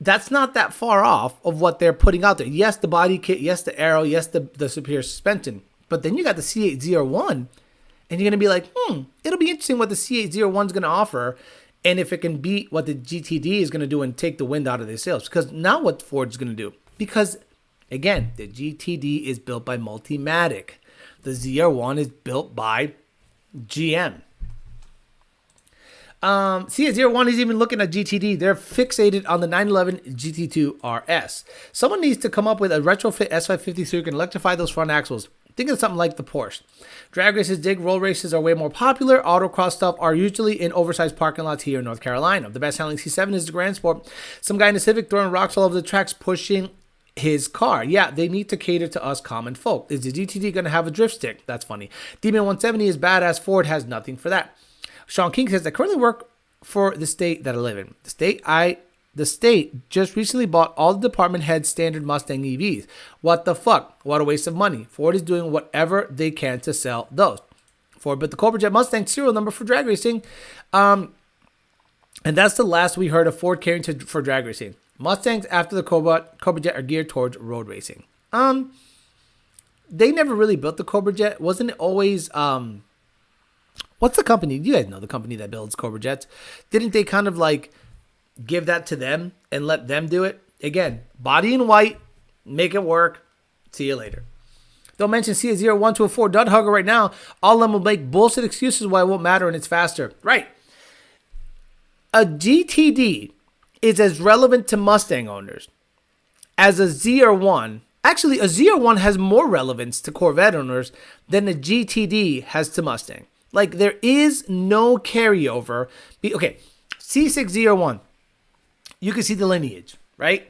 that's not that far off of what they're putting out there. Yes, the body kit, yes, the aero, yes, the superior suspension. But then you got the C801, and you're going to be like, it'll be interesting what the C801 is going to offer, and if it can beat what the GTD is going to do and take the wind out of their sails. Because now what Ford's going to do? Because, again, the GTD is built by Multimatic. The ZR1 is built by GM. C01 is even looking at GTD. They're fixated on the 911 GT2 RS. Someone needs to come up with a retrofit S550 so you can electrify those front axles. Think of something like the Porsche. Drag races dig, roll races are way more popular. Autocross stuff are usually in oversized parking lots here in North Carolina. The best handling C7 is the Grand Sport. Some guy in a Civic throwing rocks all over the tracks pushing his car. Yeah, they need to cater to us common folk. Is the GTD going to have a drift stick? That's funny. Demon 170 is badass. Ford has nothing for that. Sean King says, I currently work for the state that I live in. The state just recently bought all the department head standard Mustang EVs. What the fuck? What a waste of money. Ford is doing whatever they can to sell those. Ford built the Cobra Jet Mustang serial number for drag racing. And that's the last we heard of Ford caring for drag racing. Mustangs after the Cobra Jet are geared towards road racing. They never really built the Cobra Jet. Wasn't it always what's the company? You guys know the company that builds Cobra Jets. Didn't they kind of like give that to them and let them do it? Again, body in white, make it work. See you later. Don't mention C01 to a Ford dud hugger right now. All of them will make bullshit excuses why it won't matter and it's faster. Right. A GTD is as relevant to Mustang owners as a ZR1. Actually, a ZR1 has more relevance to Corvette owners than a GTD has to Mustang. Like, there is no carryover. Okay, C6 ZR1, you can see the lineage, right?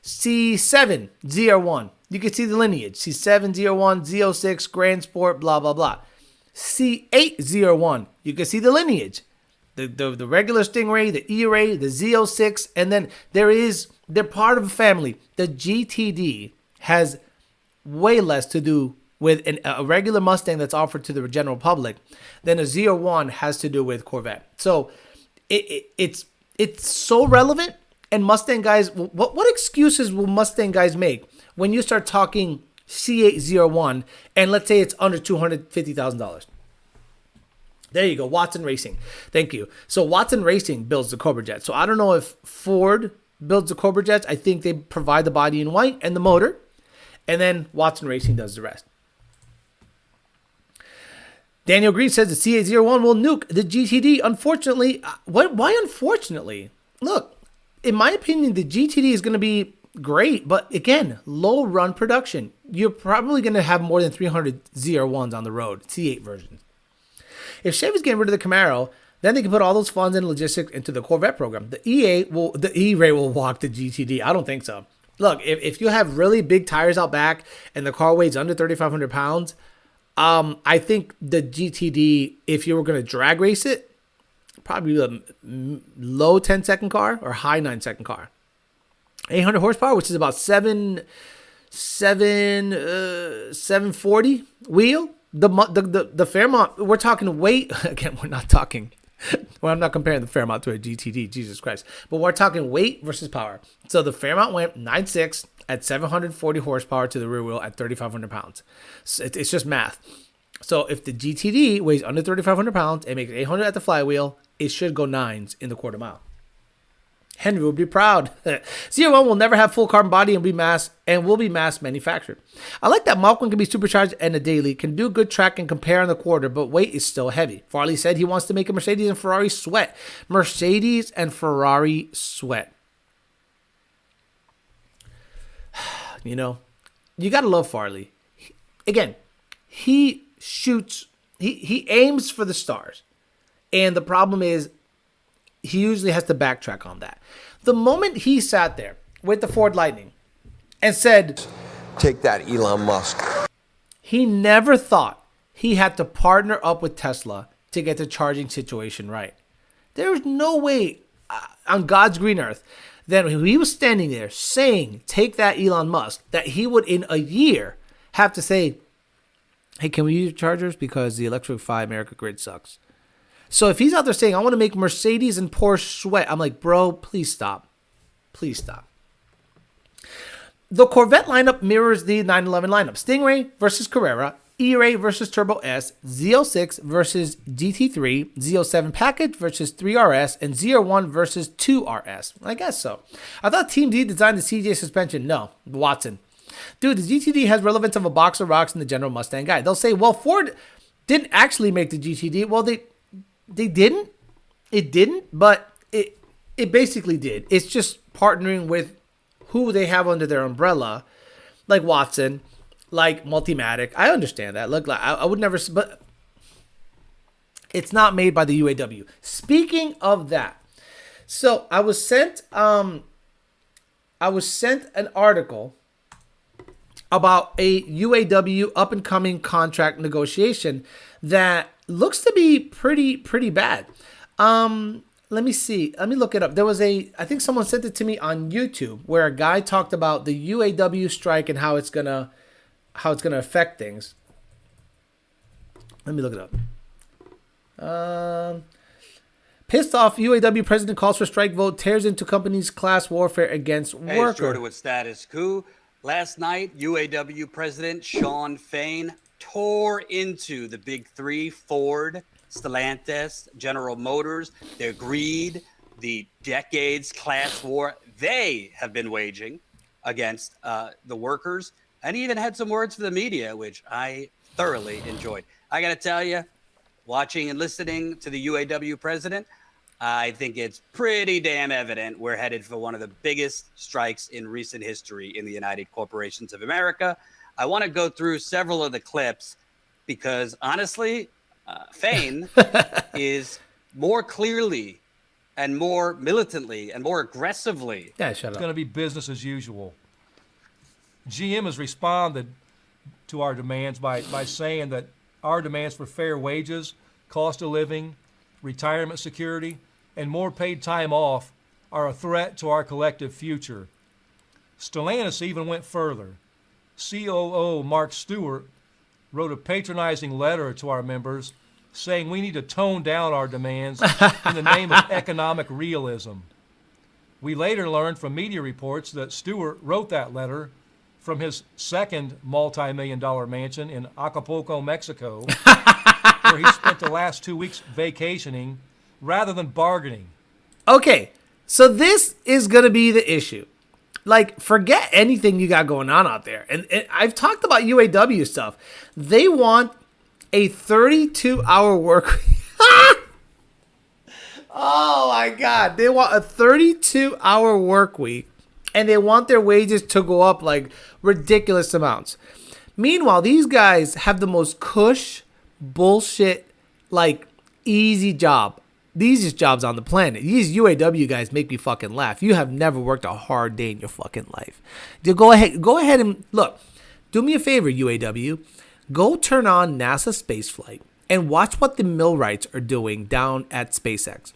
C7 ZR1, you can see the lineage. C7 ZR1, Z06, Grand Sport, blah, blah, blah. C8 ZR1, you can see the lineage. The regular Stingray, the E-Ray, the Z06, and then they're part of a family. The GTD has way less to do with a regular Mustang that's offered to the general public than a ZR1 has to do with Corvette. So it's so relevant. And Mustang guys, what excuses will Mustang guys make when you start talking C8 ZR1 and let's say it's under $250,000? There you go, Watson Racing. Thank you. So Watson Racing builds the Cobra Jet. So I don't know if Ford builds the Cobra Jets. I think they provide the body in white and the motor. And then Watson Racing does the rest. Daniel Green says the C801 will nuke the GTD. Unfortunately, why unfortunately? Look, in my opinion, the GTD is going to be great, but again, low run production. You're probably going to have more than 300 ZR1s on the road, C8 versions. If Chevy's getting rid of the Camaro, then they can put all those funds and logistics into the Corvette program. The E-Ray will walk the GTD. I don't think so. Look, if you have really big tires out back and the car weighs under 3,500 pounds, I think the GTD, if you were going to drag race it, probably a low 10-second car or high 9-second car. 800 horsepower, which is about 740 wheel. The Fairmont, we're talking weight. Again, we're not talking. Well, I'm not comparing the Fairmont to a GTD, Jesus Christ. But we're talking weight versus power. So the Fairmont went 9.6 at 740 horsepower to the rear wheel at 3,500 pounds. So it's just math. So if the GTD weighs under 3,500 pounds and makes 800 at the flywheel, it should go 9s in the quarter mile. Henry will be proud. ZR1 will never have full carbon body and will be mass manufactured. I like that Mach 1 can be supercharged and a daily, can do good track and compare on the quarter, but weight is still heavy. Farley said he wants to make a Mercedes and Ferrari sweat. Mercedes and Ferrari sweat. You know, you got to love Farley. Again, he aims for the stars. And the problem is, he usually has to backtrack on that. The moment he sat there with the Ford Lightning and said, "Take that, Elon Musk," he never thought he had to partner up with Tesla to get the charging situation right. There's no way on God's green earth that when he was standing there saying, "Take that, Elon Musk," that he would in a year have to say, "Hey, can we use chargers because the Electrify America grid sucks." So if he's out there saying, "I want to make Mercedes and Porsche sweat," I'm like, bro, please stop. Please stop. The Corvette lineup mirrors the 911 lineup. Stingray versus Carrera, E-Ray versus Turbo S, Z06 versus GT3, Z07 package versus 3RS, and Z01 versus 2RS. I guess so. I thought Team D designed the CJ suspension. No, Watson. Dude, the GTD has relevance of a box of rocks in the general Mustang guide. They'll say, well, Ford didn't actually make the GTD. Well, they didn't. It didn't, but it basically did. It's just partnering with who they have under their umbrella, like Watson, like Multimatic. I understand that. Look, I would never, but it's not made by the UAW. Speaking of that, so I was sent an article about a UAW up and coming contract negotiation that looks to be pretty bad. Let me see. Let me look it up. There was I think someone sent it to me on YouTube where a guy talked about the UAW strike and how it's gonna affect things. Let me look it up. Pissed off UAW president calls for strike vote, tears into company's class warfare against worker. Hey, Jordan with status quo. Last night, UAW president Sean Fain tore into the big three, Ford, Stellantis, General Motors, their greed, the decades class war they have been waging against the workers, and he even had some words for the media, which I thoroughly enjoyed. I got to tell you, watching and listening to the UAW president, I think it's pretty damn evident we're headed for one of the biggest strikes in recent history in the United Corporations of America. I want to go through several of the clips because, honestly, Fain is more clearly and more militantly and more aggressively. Yeah, shut up. It's going to be business as usual. GM has responded to our demands by saying that our demands for fair wages, cost of living, retirement security, and more paid time off are a threat to our collective future. Stellantis even went further. COO Mark Stewart wrote a patronizing letter to our members saying we need to tone down our demands in the name of economic realism. We later learned from media reports that Stewart wrote that letter from his second multi-million-dollar mansion in Acapulco, Mexico, where he spent the last 2 weeks vacationing rather than bargaining. Okay, so this is going to be the issue. Like, forget anything you got going on out there. And I've talked about UAW stuff. They want a 32-hour work week. Oh, my God. They want a 32-hour work week, and they want their wages to go up like ridiculous amounts. Meanwhile, these guys have the most cush, bullshit, like, easy job. The easiest jobs on the planet. These UAW guys make me fucking laugh. You have never worked a hard day in your fucking life. Go ahead and look. Do me a favor, UAW. Go turn on NASA Spaceflight and watch what the millwrights are doing down at SpaceX.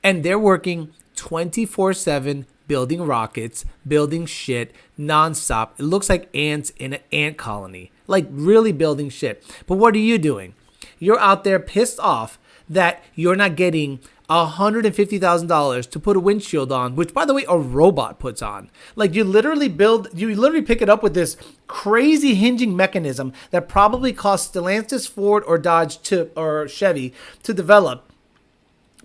And they're working 24/7 building rockets, building shit nonstop. It looks like ants in an ant colony. Like really building shit. But what are you doing? You're out there pissed off that you're not getting $150,000 to put a windshield on, which, by the way, a robot puts on. Like, you literally pick it up with this crazy hinging mechanism that probably cost Stellantis, Ford, or Dodge or Chevy to develop.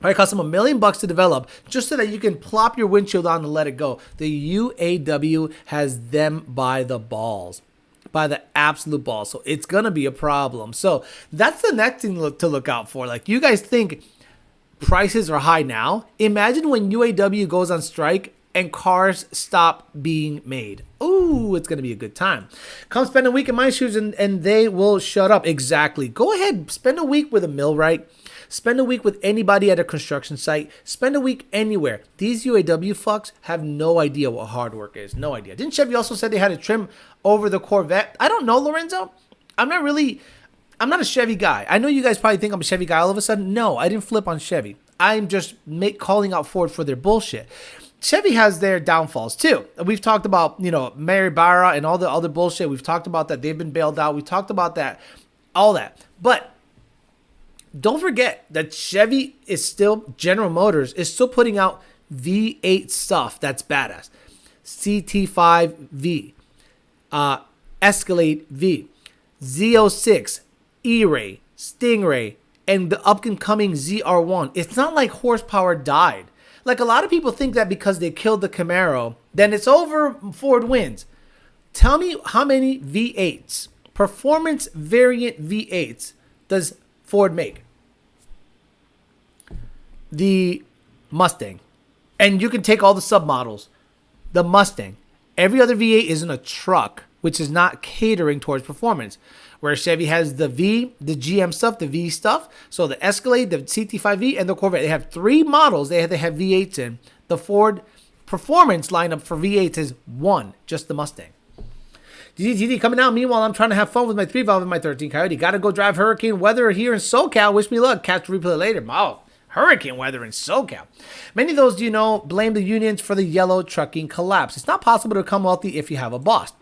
Probably cost them $1 million to develop just so that you can plop your windshield on and let it go. The UAW has them by the balls. By the absolute ball. So it's going to be a problem. So that's the next thing to look out for. Like, you guys think prices are high now. Imagine when UAW goes on strike and cars stop being made. Ooh, it's going to be a good time. Come spend a week in my shoes and they will shut up. Exactly. Go ahead. Spend a week with a millwright. Spend a week with anybody at a construction site. Spend a week anywhere. These UAW fucks have no idea what hard work is. No idea. Didn't Chevy also say they had a trim over the Corvette? I don't know, Lorenzo. I'm not a Chevy guy. I know you guys probably think I'm a Chevy guy all of a sudden. No, I didn't flip on Chevy. I'm just calling out Ford for their bullshit. Chevy has their downfalls too. We've talked about, Mary Barra and all the other bullshit. We've talked about that. They've been bailed out. We talked about that, all that. But don't forget that General Motors is still putting out V8 stuff that's badass. CT5V, Escalade V, Z06, E-Ray, Stingray, and the up-and-coming ZR1. It's not like horsepower died. Like a lot of people think that because they killed the Camaro, then it's over, Ford wins. Tell me how many V8s, performance variant V8s, does Ford make? The Mustang. And you can take all the submodels. The Mustang. Every other V8 is in a truck, which is not catering towards performance. Where Chevy has the V, the GM stuff, the V stuff. So the Escalade, the CT5V, and the Corvette. They have 3 models they have V8s in. The Ford performance lineup for V8s is 1, just the Mustang. GTD coming out. Meanwhile, I'm trying to have fun with my 3-valve and my 13 Coyote. Got to go drive hurricane weather here in SoCal. Wish me luck. Catch the replay later. Oh, hurricane weather in SoCal. Many of those, blame the unions for the yellow trucking collapse. It's not possible to become wealthy if you have a boss.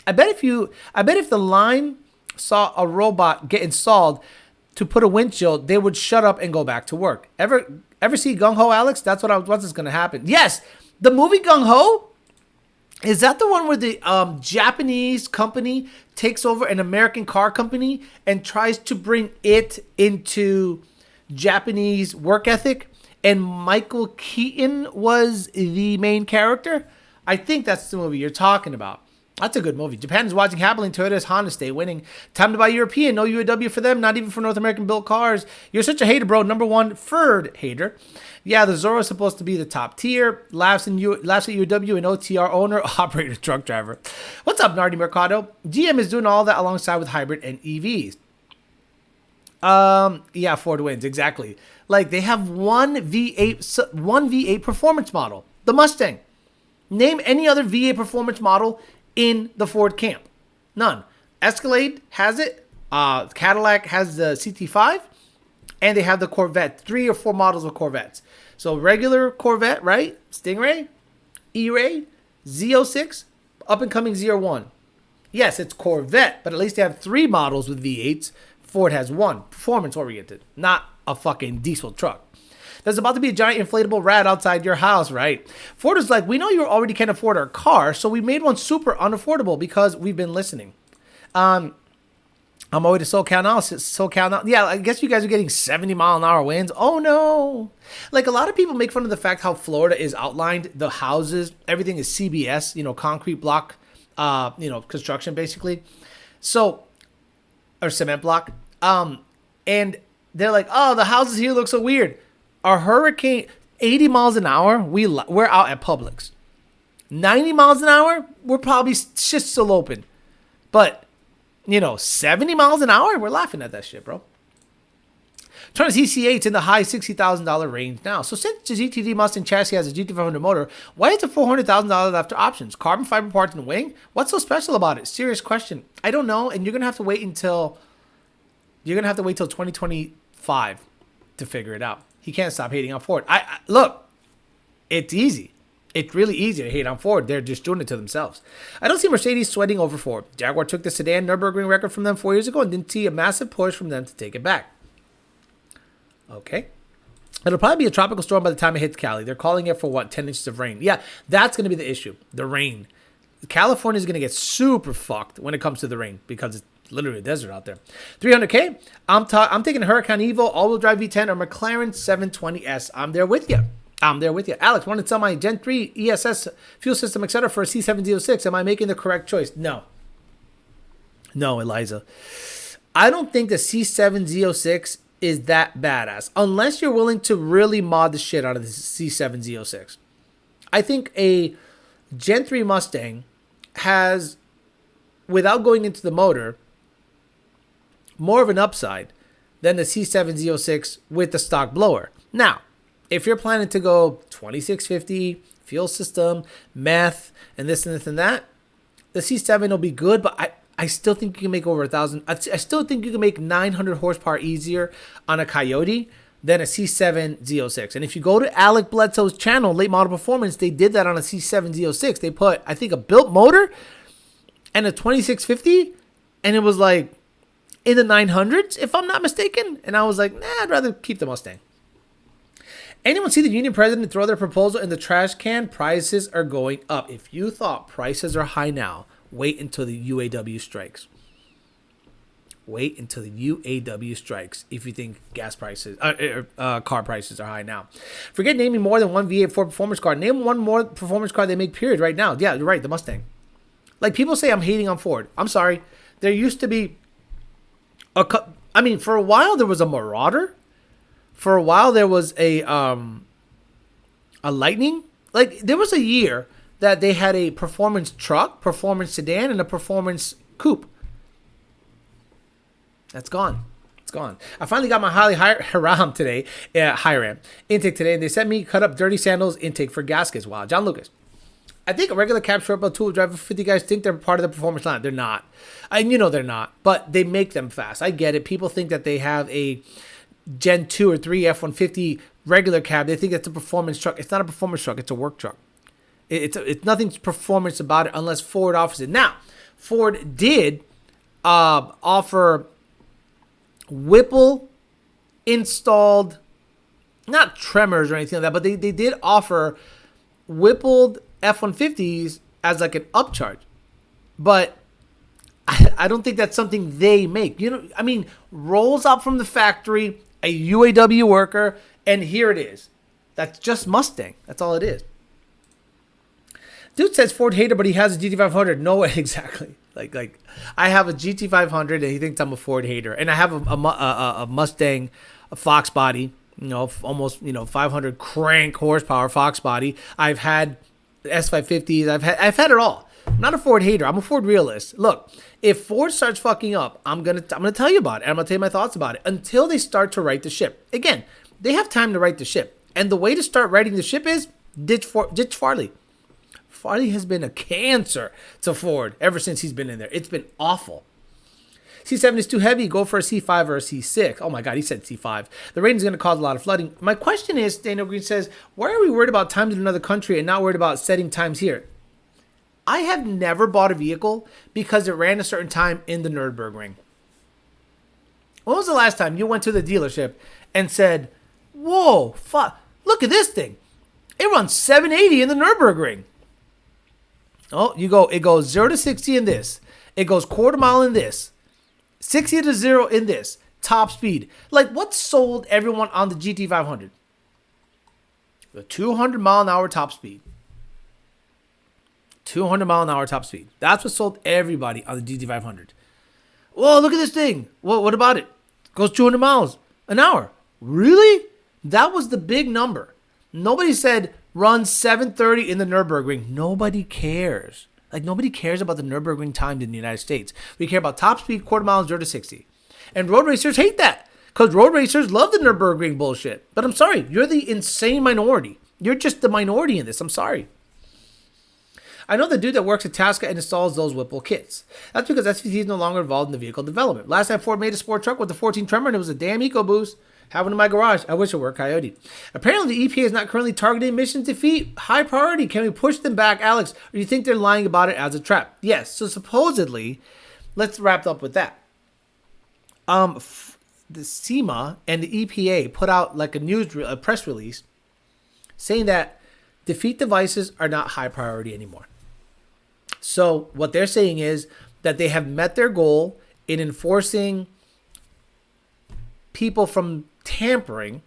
I bet if the line saw a robot get installed to put a windshield, they would shut up and go back to work. Ever see Gung Ho, Alex? That's what's going to happen. Yes, the movie Gung Ho. Is that the one where the Japanese company takes over an American car company and tries to bring it into Japanese work ethic? And Michael Keaton was the main character? I think that's the movie you're talking about. That's a good movie. Japan is watching happily. Toyota's Honda stay winning. Time to buy European. No UAW for them. Not even for North American built cars. You're such a hater, bro. Number 1 Ford hater. Yeah, the Zorro is supposed to be the top tier. Laughs at UAW and OTR owner, operator, truck driver. What's up, Nardi Mercado? GM is doing all that alongside with hybrid and EVs. Yeah, Ford wins exactly. Like they have one V8 performance model, the Mustang. Name any other V8 performance model in the Ford camp. None. Escalade has it. Cadillac has the CT5. And they have the Corvette. 3 or 4 models of Corvettes. So regular Corvette, right? Stingray, E-Ray, Z06, up-and-coming ZR1. Yes, it's Corvette, but at least they have 3 models with V8s. Ford has 1. Performance-oriented. Not a fucking diesel truck. There's about to be a giant inflatable rat outside your house, right? Ford is like, we know you already can't afford our car, so we made one super unaffordable because we've been listening. I'm on my way to SoCal now. Yeah, I guess you guys are getting 70-mile-an-hour winds. Oh, no. Like, a lot of people make fun of the fact how Florida is outlined. The houses, everything is CBS, concrete block, construction, basically. So, or cement block. And they're like, oh, the houses here look so weird. Our hurricane, 80 miles an hour, we're out at Publix. 90 miles an hour, we're probably shit still open. But, 70 miles an hour, we're laughing at that shit, bro. Trying to see C8s in the high $60,000 range now. So since the GTD Mustang chassis has a GT500 motor, why is it $400,000 after options? Carbon fiber parts in the wing? What's so special about it? Serious question. I don't know, and you're gonna have to wait until 2025 to figure it out. He can't stop hating on Ford. Look, it's easy. It's really easy to hate on Ford. They're just doing it to themselves. I don't see Mercedes sweating over Ford. Jaguar took the sedan Nürburgring record from them 4 years ago and didn't see a massive push from them to take it back. Okay. It'll probably be a tropical storm by the time it hits Cali. They're calling it for 10 inches of rain. Yeah, that's going to be the issue. The rain. California is going to get super fucked when it comes to the rain because it's literally a desert out there. 300K. I'm taking a Huracan Evo, all-wheel drive V10 or McLaren 720S. I'm there with you. Alex, want to sell my Gen 3 ESS fuel system, etc. for a C706. Am I making the correct choice? No, Eliza. I don't think the C706 is that badass unless you're willing to really mod the shit out of the C706. I think a Gen 3 Mustang has, without going into the motor, more of an upside than the C706 with the stock blower. Now, if you're planning to go 2650, fuel system, meth, and this and this and that, the C7 will be good, but I still think you can make over 1,000. I still think you can make 900 horsepower easier on a Coyote than a C7 Z06. And if you go to Alec Bledsoe's channel, Late Model Performance, they did that on a C7 Z06. They put, I think, a built motor and a 2650, and it was like in the 900s, if I'm not mistaken. And I was like, nah, I'd rather keep the Mustang. Anyone see the union president throw their proposal in the trash can? Prices are going up. If you thought prices are high now, wait until the UAW strikes. Wait until the UAW strikes if you think gas prices, car prices are high now. Forget naming more than one V8 Ford performance car. Name one more performance car they make, period, right now. Yeah, you're right, the Mustang. Like, people say I'm hating on Ford. I'm sorry. There used to be for a while there was a Marauder. For a while there was a Lightning. Like, there was a year that they had a performance truck, performance sedan, and a performance coupe. That's gone. It's gone. I finally got my Hiram today, Hiram intake today, and they sent me cut up dirty sandals intake for gaskets. Wow, John Lucas. I think a regular cab short belt two-wheel drive 50 guys think they're part of the performance line. They're not. And they're not, but they make them fast. I get it. People think that they have a Gen 2 or 3 F-150 regular cab. They think it's a performance truck. It's not a performance truck. It's a work truck. It's nothing's performance about it unless Ford offers it. Now, Ford did offer Whipple installed, not tremors or anything like that, but they did offer Whippled F-150s as like an upcharge. But I don't think that's something they make. Rolls up from the factory, a UAW worker, and here it is. That's just Mustang. That's all it is. Dude says Ford hater, but he has a GT500. No way, exactly. Like I have a GT500 and he thinks I'm a Ford hater, and I have a Mustang, a Fox body, almost 500 crank horsepower Fox body. I've had S550s. I've had it all. I'm not a Ford hater. I'm a Ford realist. Look, if Ford starts fucking up, I'm gonna tell you about it. And I'm gonna tell you my thoughts about it until they start to right the ship. Again, they have time to right the ship, and the way to start righting the ship is ditch Farley. Farley has been a cancer to Ford ever since he's been in there. It's been awful. C7 is too heavy. Go for a C5 or a C6. Oh my God, he said C5. The rain is going to cause a lot of flooding. My question is, Daniel Green says, why are we worried about times in another country and not worried about setting times here? I have never bought a vehicle because it ran a certain time in the Nürburgring. When was the last time you went to the dealership and said, whoa, fuck, look at this thing. It runs 780 in the Nürburgring. Oh, it goes 0 to 60 in this. It goes quarter mile in this. 60 to 0 in this. Top speed. Like, what sold everyone on the GT500? The 200 mile an hour top speed. 200 mile an hour top speed. That's what sold everybody on the GT500. Whoa, look at this thing. What about it? Goes 200 miles an hour. Really? That was the big number. Nobody said run 730 in the Nürburgring. Nobody cares. Like, nobody cares about the Nürburgring time in the United States. We care about top speed, quarter mile, 0 to 60. And road racers hate that because road racers love the Nürburgring bullshit. But I'm sorry, you're the insane minority. You're just the minority in this. I'm sorry. I know the dude that works at Tasca and installs those Whipple kits. That's because SVT is no longer involved in the vehicle development. Last time Ford made a sport truck with the 14 Tremor, and it was a damn EcoBoost. Have one in my garage. I wish it were Coyote. Apparently, the EPA is not currently targeting emissions defeat. High priority. Can we push them back, Alex? Or do you think they're lying about it as a trap? Yes. So supposedly, let's wrap up with that. The SEMA and the EPA put out like a press release saying that defeat devices are not high priority anymore. So what they're saying is that they have met their goal in enforcing people from tampering,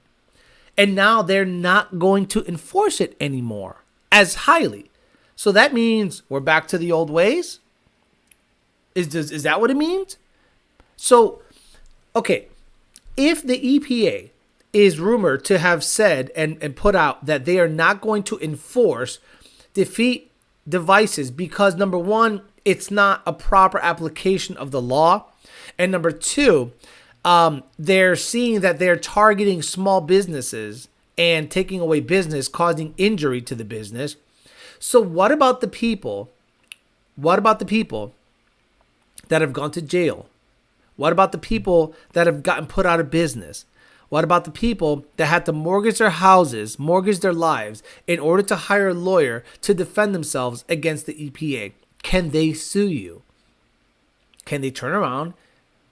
and now they're not going to enforce it anymore as highly. So that means we're back to the old ways? Is that what it means? So, okay, if the EPA is rumored to have said and put out that they are not going to enforce defeat devices because, number one, it's not a proper application of the law, and number two, they're seeing that they're targeting small businesses and taking away business, causing injury to the business. So what about the people? What about the people that have gone to jail? What about the people that have gotten put out of business? What about the people that had to mortgage their houses, mortgage their lives in order to hire a lawyer to defend themselves against the EPA? Can they sue you? Can they turn around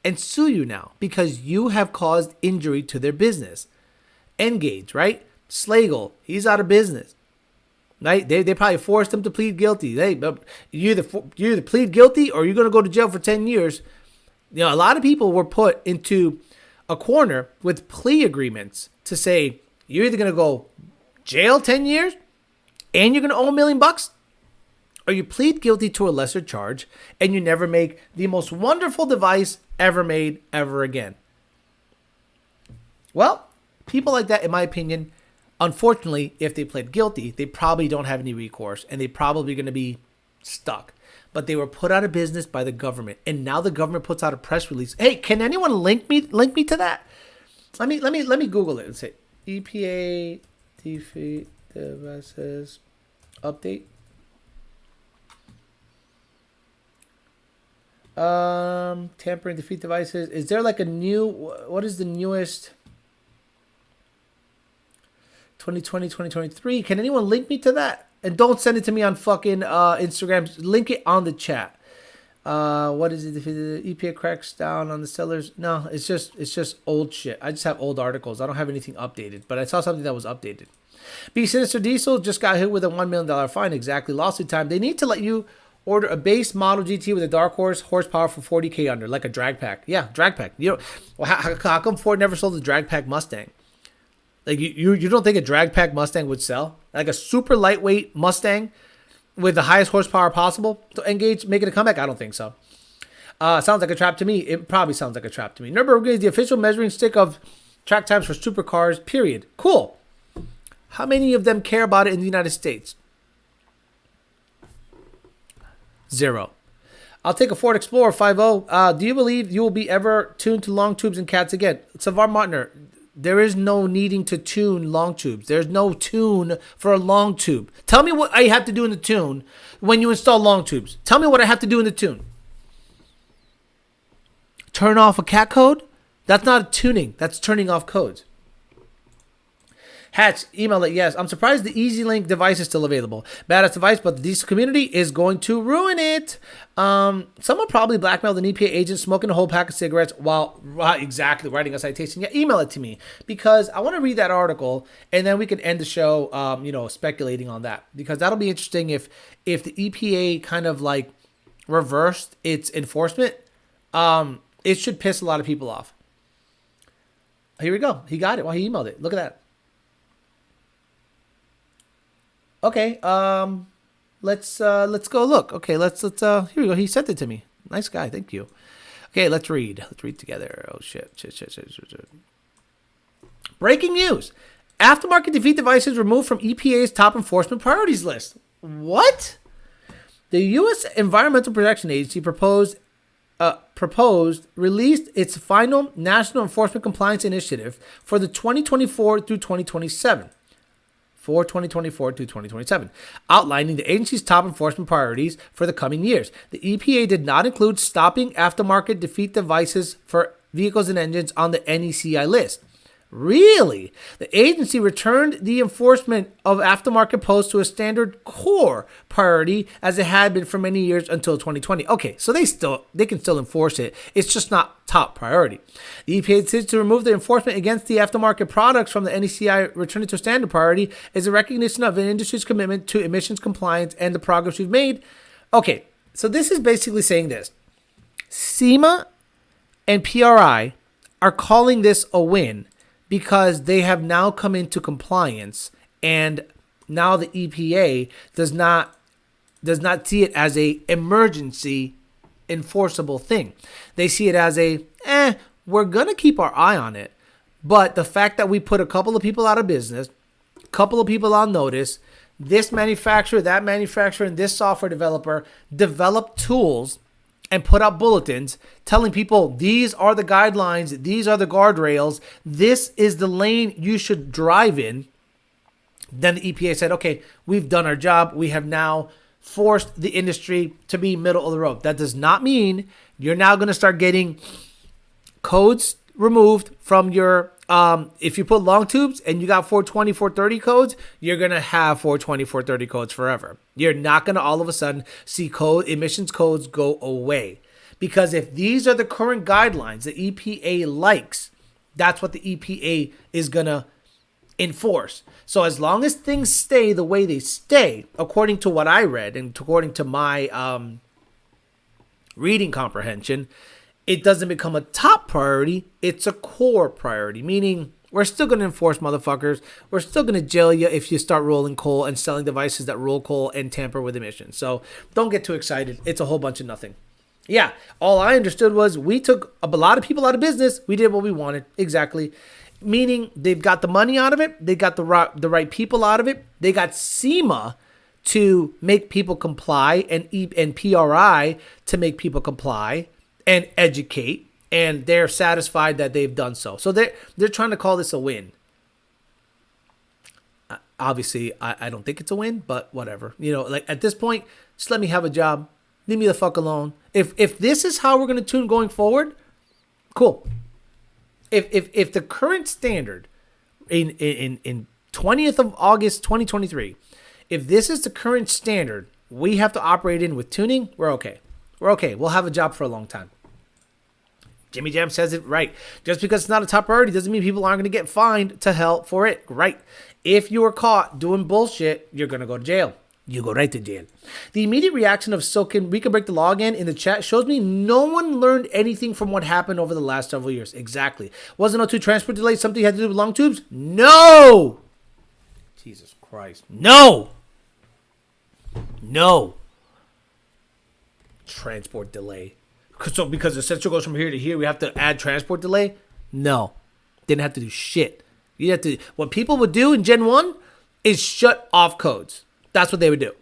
and sue you now because you have caused injury to their business? Engage, right? Slagle, he's out of business. Right? They probably forced him to plead guilty. You either plead guilty or you're going to go to jail for 10 years. You know, a lot of people were put into a corner with plea agreements to say you're either going to go jail 10 years and you're going to owe $1 million, or you plead guilty to a lesser charge and you never make the most wonderful device ever made ever again. Well, people like that, in my opinion, unfortunately, if they pled guilty, they probably don't have any recourse and they're probably going to be stuck. But they were put out of business by the government, and now the government puts out a press release. Hey, can anyone link me to that? Let me Google it and say EPA defeat devices update. Tampering defeat devices. Is there like a new? What is the newest? 2020, 2023. Can anyone link me to that? And don't send it to me on fucking Instagram. Link it on the chat. What is it? The EPA cracks down on the sellers. No, it's just old shit. I just have old articles. I don't have anything updated. But I saw something that was updated. B Sinister Diesel just got hit with a $1 million fine. Exactly. Lawsuit time. They need to let you order a base model GT with a dark horsepower for $40K under, like a drag pack. Yeah, drag pack. You know, well, how come Ford never sold a drag pack Mustang? Like you don't think a drag pack Mustang would sell? Like a super lightweight Mustang with the highest horsepower possible to engage, make it a comeback? I don't think so. Sounds like a trap to me. It probably sounds like a trap to me. Nürburgring is the official measuring stick of track times for supercars, period. Cool. How many of them care about it in the United States? 0. I'll take a Ford Explorer 5.0. Do you believe you will be ever tuned to long tubes and cats again? Savar Martner, there is no needing to tune long tubes. There's no tune for a long tube. Tell me what I have to do in the tune when you install long tubes. Tell me what I have to do in the tune. Turn off a cat code? That's not tuning. That's turning off codes. Hatch, email it. Yes, I'm surprised the EasyLink device is still available. Badass device, but the diesel community is going to ruin it. Someone probably blackmailed an EPA agent smoking a whole pack of cigarettes while exactly writing a citation. Yeah, email it to me because I want to read that article and then we can end the show, speculating on that because that'll be interesting if the EPA kind of like reversed its enforcement. It should piss a lot of people off. Here we go. He got it. Well, he emailed it. Look at that. Okay, let's go look. Okay, let's here we go. He sent it to me. Nice guy, thank you. Okay, let's read. Let's read together. Oh shit. Breaking news. Aftermarket defeat devices removed from EPA's top enforcement priorities list. What? The U.S. Environmental Protection Agency released its final National Enforcement Compliance Initiative for the 2024 through 2027. For 2024 to 2027, outlining the agency's top enforcement priorities for the coming years. The EPA did not include stopping aftermarket defeat devices for vehicles and engines on the NECI list. Really? The agency returned the enforcement of aftermarket posts to a standard core priority as it had been for many years until 2020. Okay, so they can still enforce it. It's just not top priority. The EPA decision to remove the enforcement against the aftermarket products from the NECI returning to standard priority is a recognition of an industry's commitment to emissions compliance and the progress we've made. Okay, so this is basically saying this. SEMA and PRI are calling this a win because they have now come into compliance and now the EPA does not see it as a emergency enforceable thing. They see it as we're going to keep our eye on it. But the fact that we put a couple of people out of business, a couple of people on notice, this manufacturer, that manufacturer, and this software developer developed tools and put out bulletins telling people these are the guidelines, these are the guardrails, this is the lane you should drive in. Then the EPA said, okay, we've done our job. We have now forced the industry to be middle of the road. That does not mean you're now going to start getting codes removed from your, if you put long tubes and you got 420, 430 codes, you're going to have 420, 430 codes forever. You're not going to all of a sudden see emissions codes go away. Because if these are the current guidelines the EPA likes, that's what the EPA is going to enforce. So as long as things stay the way they stay, according to what I read and according to my reading comprehension, it doesn't become a top priority. It's a core priority, meaning we're still going to enforce motherfuckers. We're still going to jail you if you start rolling coal and selling devices that roll coal and tamper with emissions. So don't get too excited. It's a whole bunch of nothing. Yeah, all I understood was we took a lot of people out of business. We did what we wanted. Exactly. Meaning they've got the money out of it. They got the right people out of it. They got SEMA to make people comply and PRI to make people comply and educate. And they're satisfied that they've done so. So they're trying to call this a win. Obviously, I don't think it's a win, but whatever. You know, like at this point, just let me have a job. Leave me the fuck alone. If this is how we're going to tune going forward, cool. If the current standard in 20th of August 2023, if this is the current standard we have to operate in with tuning, we're okay. We're okay. We'll have a job for a long time. Jimmy Jam says it right. Just because it's not a top priority doesn't mean people aren't going to get fined to hell for it. Right. If you were caught doing bullshit, you're going to go to jail. You go right to jail. The immediate reaction of "So we can break the law again" in the chat shows me no one learned anything from what happened over the last several years. Exactly. Wasn't O2 transport delay something you had to do with long tubes? No. Jesus Christ. No. No. Transport delay. So because the sensor goes from here to here, we have to add transport delay? No. Didn't have to do shit. You have to. What people would do in Gen 1 is shut off codes. That's what they would do.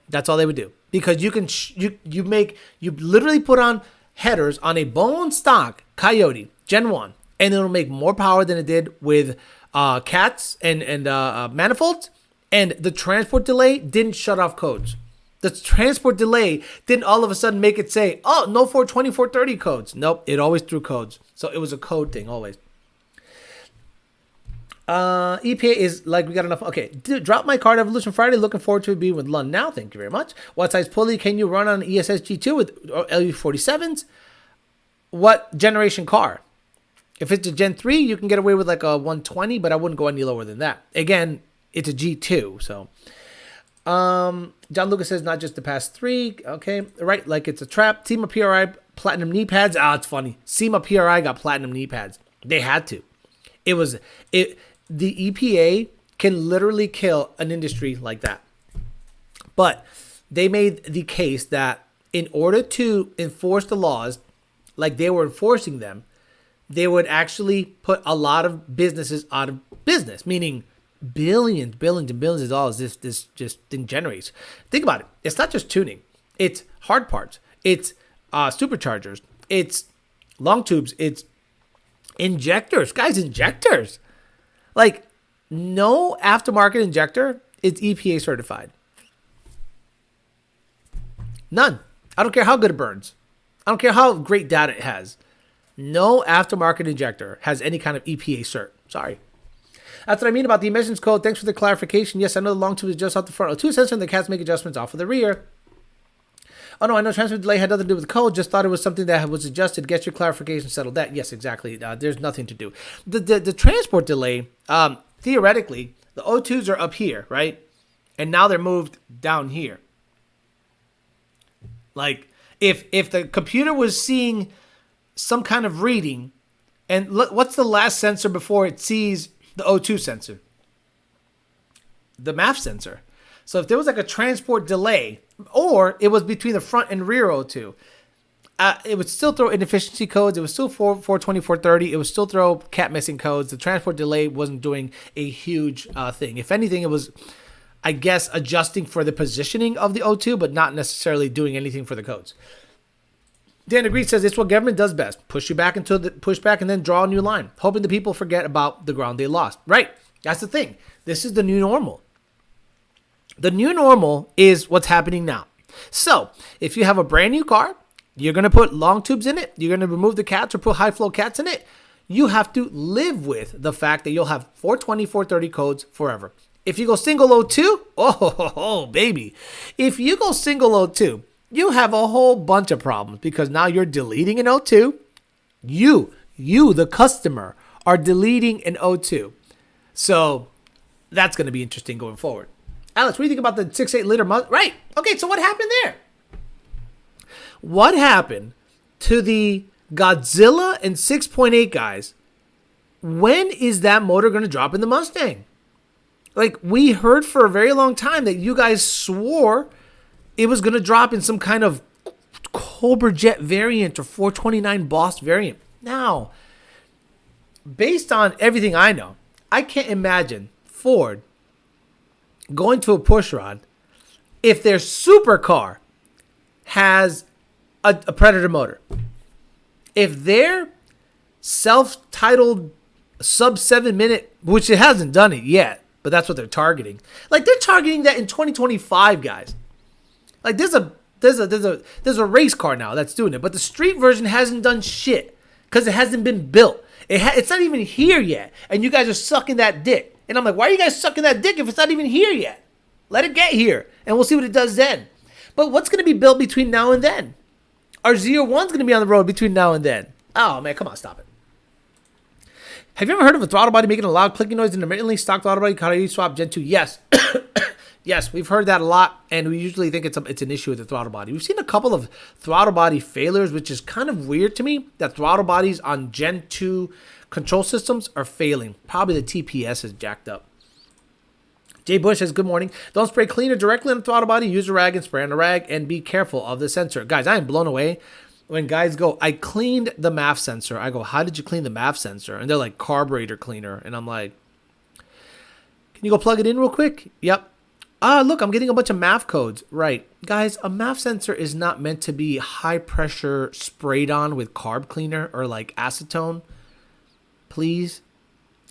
That's all they would do. Because you can you literally put on headers on a bone stock Coyote Gen 1, and it'll make more power than it did with cats and manifolds, and the transport delay didn't shut off codes. The transport delay didn't all of a sudden make it say, oh, no 420, 430 codes. Nope, it always threw codes. So it was a code thing always. EPA is like, we got enough. Okay, dude, drop my card Evolution Friday. Looking forward to being with Lund now. Thank you very much. What size pulley can you run on ESS G2 with LU47s? What generation car? If it's a Gen 3, you can get away with like a 120, but I wouldn't go any lower than that. Again, it's a G2, so... John Lucas says not just the past 3. Okay, right, like it's a trap. SEMA PRI platinum knee pads. It's funny. SEMA PRI got platinum knee pads. They had to. The EPA can literally kill an industry like that. But they made the case that in order to enforce the laws like they were enforcing them, they would actually put a lot of businesses out of business, meaning billions and billions of dollars this just thing generates. Think about it. It's not just tuning. It's hard parts. It's superchargers. It's long tubes. It's injectors. Guys, injectors. Like, no aftermarket injector is EPA certified. None. I don't care how good it burns. I don't care how great data it has. No aftermarket injector has any kind of EPA cert. Sorry. That's what I mean about the emissions code. Thanks for the clarification. Yes, I know the long tube is just off the front. O2 sensor and the cats make adjustments off of the rear. Oh, no, I know transfer delay had nothing to do with the code. Just thought it was something that was adjusted. Get your clarification settled that. Yes, exactly. There's nothing to do. The transport delay, theoretically, the O2s are up here, right? And now they're moved down here. Like, if the computer was seeing some kind of reading, and what's the last sensor before it sees the O2 sensor? The MAF sensor. So if there was like a transport delay, or it was between the front and rear O2, it would still throw inefficiency codes. It was still 420, 430. It would still throw cat missing codes. The transport delay wasn't doing a huge thing. If anything, it was, I guess, adjusting for the positioning of the O2, but not necessarily doing anything for the codes. Dan Agreed says it's what government does best. Push you back into the pushback and then draw a new line, hoping the people forget about the ground they lost. Right. That's the thing. This is the new normal. The new normal is what's happening now. So if you have a brand new car, you're going to put long tubes in it. You're going to remove the cats or put high flow cats in it. You have to live with the fact that you'll have 420, 430 codes forever. If you go single O2, oh, baby. If you go single O2, you have a whole bunch of problems because now you're deleting an O2. You, the customer, are deleting an O2. So that's going to be interesting going forward. Alex, what do you think about the 6.8 liter Right. Okay, so what happened there? What happened to the Godzilla and 6.8 guys? When is that motor going to drop in the Mustang? Like, we heard for a very long time that you guys swore it was going to drop in some kind of Cobra Jet variant or 429 Boss variant. Now, based on everything I know, I can't imagine Ford going to a pushrod if their supercar has a Predator motor. If their self-titled sub 7 minute, which it hasn't done it yet, but that's what they're targeting. Like, they're targeting that in 2025, guys. Like, there's a race car now that's doing it, but the street version hasn't done shit because it hasn't been built. It's not even here yet, and you guys are sucking that dick. And I'm like, why are you guys sucking that dick if it's not even here yet? Let it get here, and we'll see what it does then. But what's going to be built between now and then? Our Z01's going to be on the road between now and then. Oh, man, come on, stop it. Have you ever heard of a throttle body making a loud clicking noise intermittently? Stock throttle body, Coyote swap Gen 2? Yes. Yes, we've heard that a lot, and we usually think it's an issue with the throttle body. We've seen a couple of throttle body failures, which is kind of weird to me, that throttle bodies on Gen 2 control systems are failing. Probably the TPS is jacked up. Jay Bush says, good morning. Don't spray cleaner directly on the throttle body. Use a rag and spray on the rag, and be careful of the sensor. Guys, I am blown away when guys go, I cleaned the MAF sensor. I go, how did you clean the MAF sensor? And they're like, carburetor cleaner. And I'm like, can you go plug it in real quick? Yep. Look, I'm getting a bunch of MAF codes. Right. Guys, a MAF sensor is not meant to be high pressure sprayed on with carb cleaner or like acetone. Please.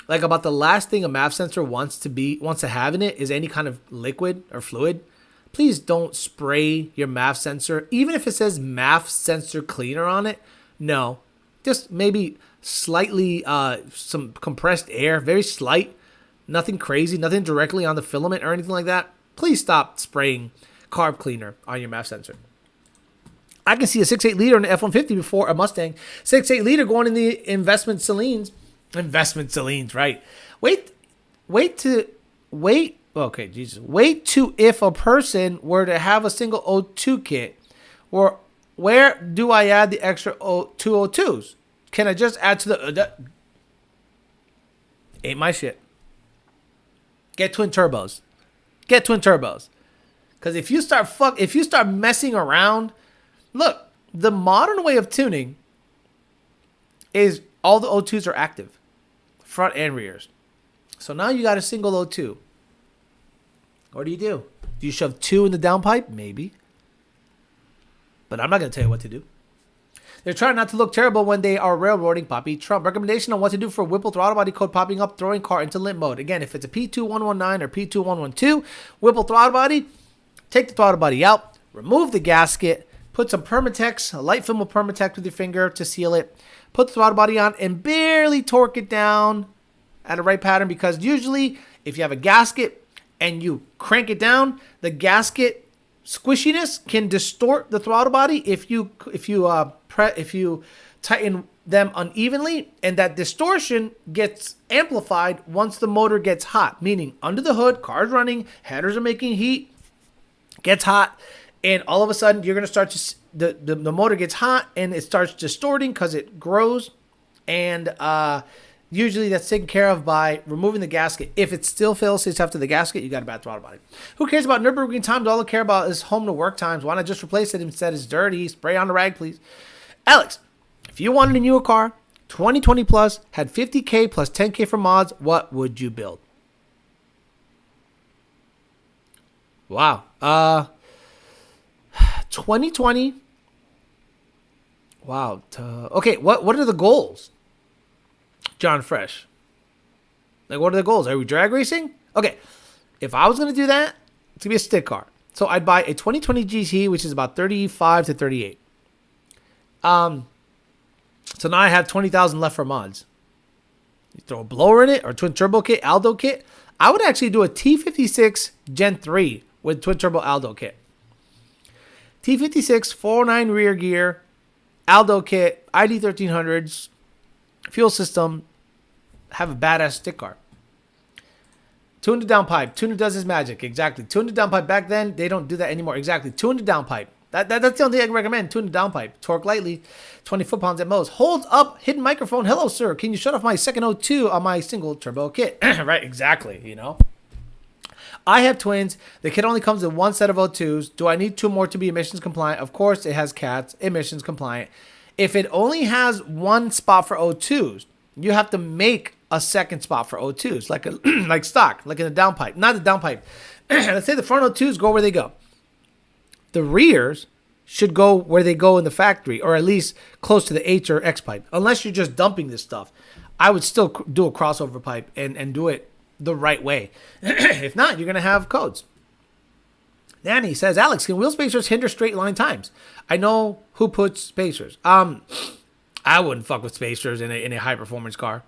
Like, about the last thing a MAF sensor wants to have in it is any kind of liquid or fluid. Please don't spray your MAF sensor, even if it says MAF sensor cleaner on it. No, just maybe slightly some compressed air, very slight, nothing crazy, nothing directly on the filament or anything like that. Please stop spraying carb cleaner on your MAF sensor. I can see a 6.8 liter in the F-150 before a Mustang. 6.8 liter going in the investment Celine's. Investment Celine's, right. Wait. Okay, Jesus. Wait to if a person were to have a single O2 kit, or where do I add the extra two O2s? Can I just add to the... ain't my shit. Get twin turbos. Get twin turbos. Because if you start messing around, look, the modern way of tuning is all the O2s are active, front and rears. So now you got a single O2. What do you do? Do you shove two in the downpipe? Maybe. But I'm not going to tell you what to do. They're trying not to look terrible when they are railroading Poppy Trump. Recommendation on what to do for Whipple throttle body code popping up, throwing car into limp mode. Again, if it's a P2119 or P2112 Whipple throttle body, take the throttle body out, remove the gasket, put some Permatex, a light film of Permatex with your finger to seal it, put the throttle body on, and barely torque it down at a right pattern, because usually if you have a gasket and you crank it down, the gasket squishiness can distort the throttle body if you tighten them unevenly, and that distortion gets amplified once the motor gets hot. Meaning, under the hood, car's running, headers are making heat, gets hot, and all of a sudden you're gonna start to the motor gets hot and it starts distorting because it grows, and usually that's taken care of by removing the gasket. If it still fails after the gasket, you got a bad throttle body. Who cares about Nürburgring times? All I care about is home to work times. Why not just replace it instead? It's dirty. Spray on the rag, please. Alex, if you wanted a newer car, 2020 plus, had 50K plus 10K for mods, what would you build? Wow. 2020. Wow. Okay, what are the goals? John Fresh. Like, what are the goals? Are we drag racing? Okay, if I was going to do that, it's going to be a stick car. So I'd buy a 2020 GT, which is about 35 to 38. So now I have 20,000 left for mods. You throw a blower in it, or twin turbo kit, Aldo kit. I would actually do a T56 Gen 3 with twin turbo Aldo kit. T56 409 rear gear, Aldo kit, ID 1300s, fuel system, have a badass stick car. Tune the downpipe. Tuner does his magic. Exactly. Tune the downpipe. Back then, they don't do that anymore. Exactly. Tune the downpipe. That's the only thing I can recommend. Tune the downpipe. Torque lightly. 20 foot-pounds at most. Hold up. Hidden microphone. Hello, sir. Can you shut off my second O2 on my single turbo kit? Right. Exactly. You know. I have twins. The kit only comes in one set of O2s. Do I need two more to be emissions compliant? Of course, it has cats. Emissions compliant. If it only has one spot for O2s, you have to make a second spot for O2s, like stock, like in the downpipe. Not the downpipe. Let's say the front O2s go where they go. The rears should go where they go in the factory, or at least close to the H or X pipe. Unless you're just dumping this stuff, I would still do a crossover pipe and do it the right way. If not, you're going to have codes. Danny says, Alex, can wheel spacers hinder straight line times? I know who puts spacers. I wouldn't fuck with spacers in a high performance car.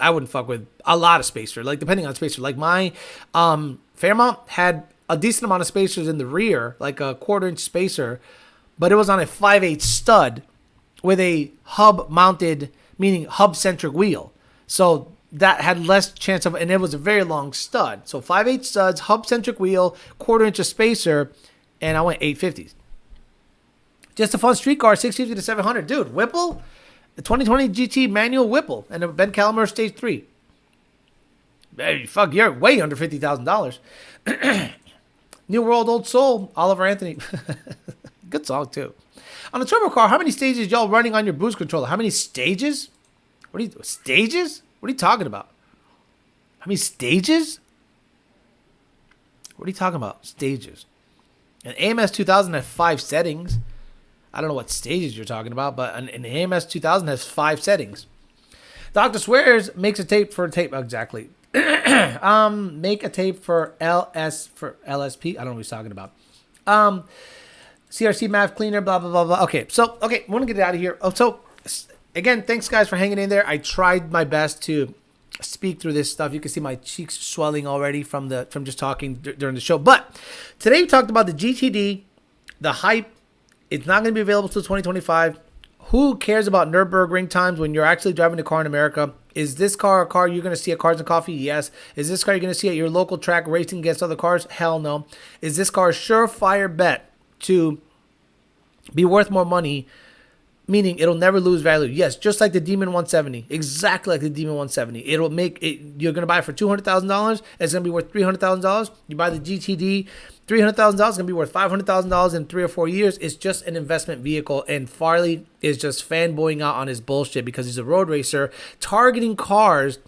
I wouldn't fuck with a lot of spacer, like depending on spacer. Like my Fairmont had a decent amount of spacers in the rear, like a 1/4 inch spacer, but it was on a 5/8 stud with a hub mounted, meaning hub centric wheel. So that had less chance of, and it was a very long stud. So 5/8 studs, hub centric wheel, 1/4 inch of spacer, and I went 850s. Just a fun street car, 650 to 700. Dude, Whipple, the 2020 GT manual Whipple, and a Ben Calamer Stage 3. Hey, fuck, you're way under $50,000. New World, Old Soul, Oliver Anthony. Good song, too. On the turbo car, how many stages y'all running on your boost controller? How many stages? Stages? What are you talking about? How many stages? What are you talking about? Stages. An AMS 2000 has 5 settings. I don't know what stages you're talking about, but an AMS 2000 has 5 settings. Dr. Swears makes a tape for tape. Exactly. Make a tape for LSP. I don't know what he's talking about. CRC math cleaner, blah, blah, blah, blah. Okay, I want to get it out of here. Oh, so again, thanks guys for hanging in there. I tried my best to speak through this stuff. You can see my cheeks swelling already from just talking during the show. But today we talked about the GTD, the hype. It's not going to be available till 2025. Who cares about Nürburgring times when you're actually driving a car in America? Is this car a car you're going to see at Cars and Coffee? Yes. Is this car you're going to see at your local track racing against other cars? Hell no. Is this car a surefire bet to be worth more money, meaning it'll never lose value? Yes, just like the Demon 170. Exactly like the Demon 170. It'll make it, you're going to buy it for $200,000. It's going to be worth $300,000. You buy the GTD, $300,000 is going to be worth $500,000 in 3 or 4 years. It's just an investment vehicle, and Farley is just fanboying out on his bullshit because he's a road racer, targeting cars,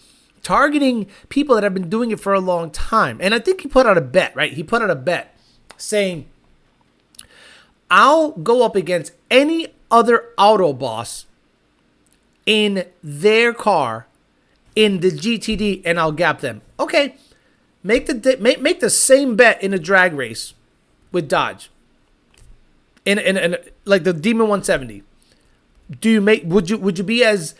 targeting people that have been doing it for a long time. And I think he put out a bet, right? He put out a bet saying, I'll go up against any other auto boss in their car in the GTD and I'll gap them. Okay. Make the same bet in a drag race with Dodge. In like the Demon 170. Would you be as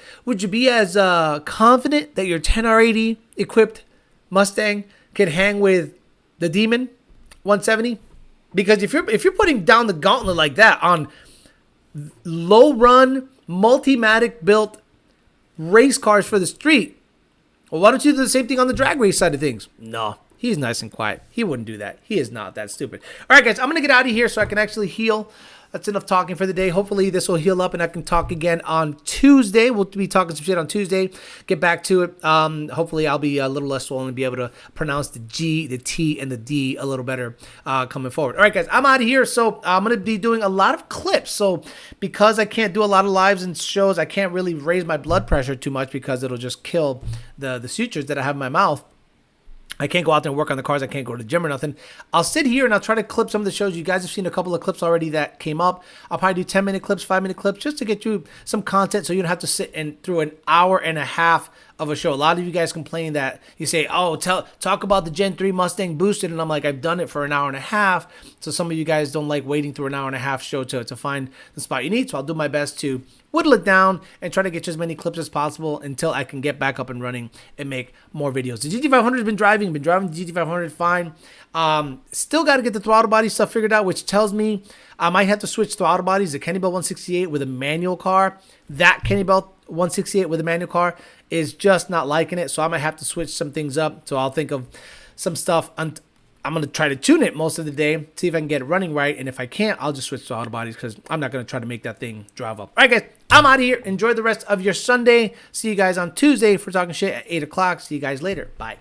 confident that your 10R80 equipped Mustang can hang with the Demon 170? Because if you're putting down the gauntlet like that on low run, multi-matic built race cars for the street, well, why don't you do the same thing on the drag race side of things? No, he's nice and quiet. He wouldn't do that. He is not that stupid. All right, guys, I'm going to get out of here so I can actually heal. That's enough talking for the day. Hopefully this will heal up and I can talk again on Tuesday. We'll be talking some shit on Tuesday. Get back to it. Hopefully I'll be a little less swollen and be able to pronounce the G, the T, and the D a little better coming forward. All right, guys, I'm out of here. So I'm going to be doing a lot of clips. So because I can't do a lot of lives and shows, I can't really raise my blood pressure too much because it'll just kill the sutures that I have in my mouth. I can't go out there and work on the cars. I can't go to the gym or nothing. I'll sit here and I'll try to clip some of the shows. You guys have seen a couple of clips already that came up. I'll probably do 10-minute clips, 5-minute clips, just to get you some content so you don't have to sit through an hour and a half of a show. A lot of you guys complain that you say, oh, talk about the Gen 3 Mustang Boosted. And I'm like, I've done it for an hour and a half. So some of you guys don't like waiting through an hour and a half show to find the spot you need. So I'll do my best to whittle it down and try to get you as many clips as possible until I can get back up and running and make more videos. The GT500 has been driving the GT500 fine. Still got to get the throttle body stuff figured out, which tells me I might have to switch throttle bodies. The Kenny Belt 168 with a manual car. That Kenny Belt 168 with a manual car is just not liking it. So I might have to switch some things up. So I'll think of some stuff. I'm going to try to tune it most of the day, see if I can get it running right. And if I can't, I'll just switch to auto bodies because I'm not going to try to make that thing drive up. All right, guys, I'm out of here. Enjoy the rest of your Sunday. See you guys on Tuesday for talking shit at 8 o'clock. See you guys later. Bye.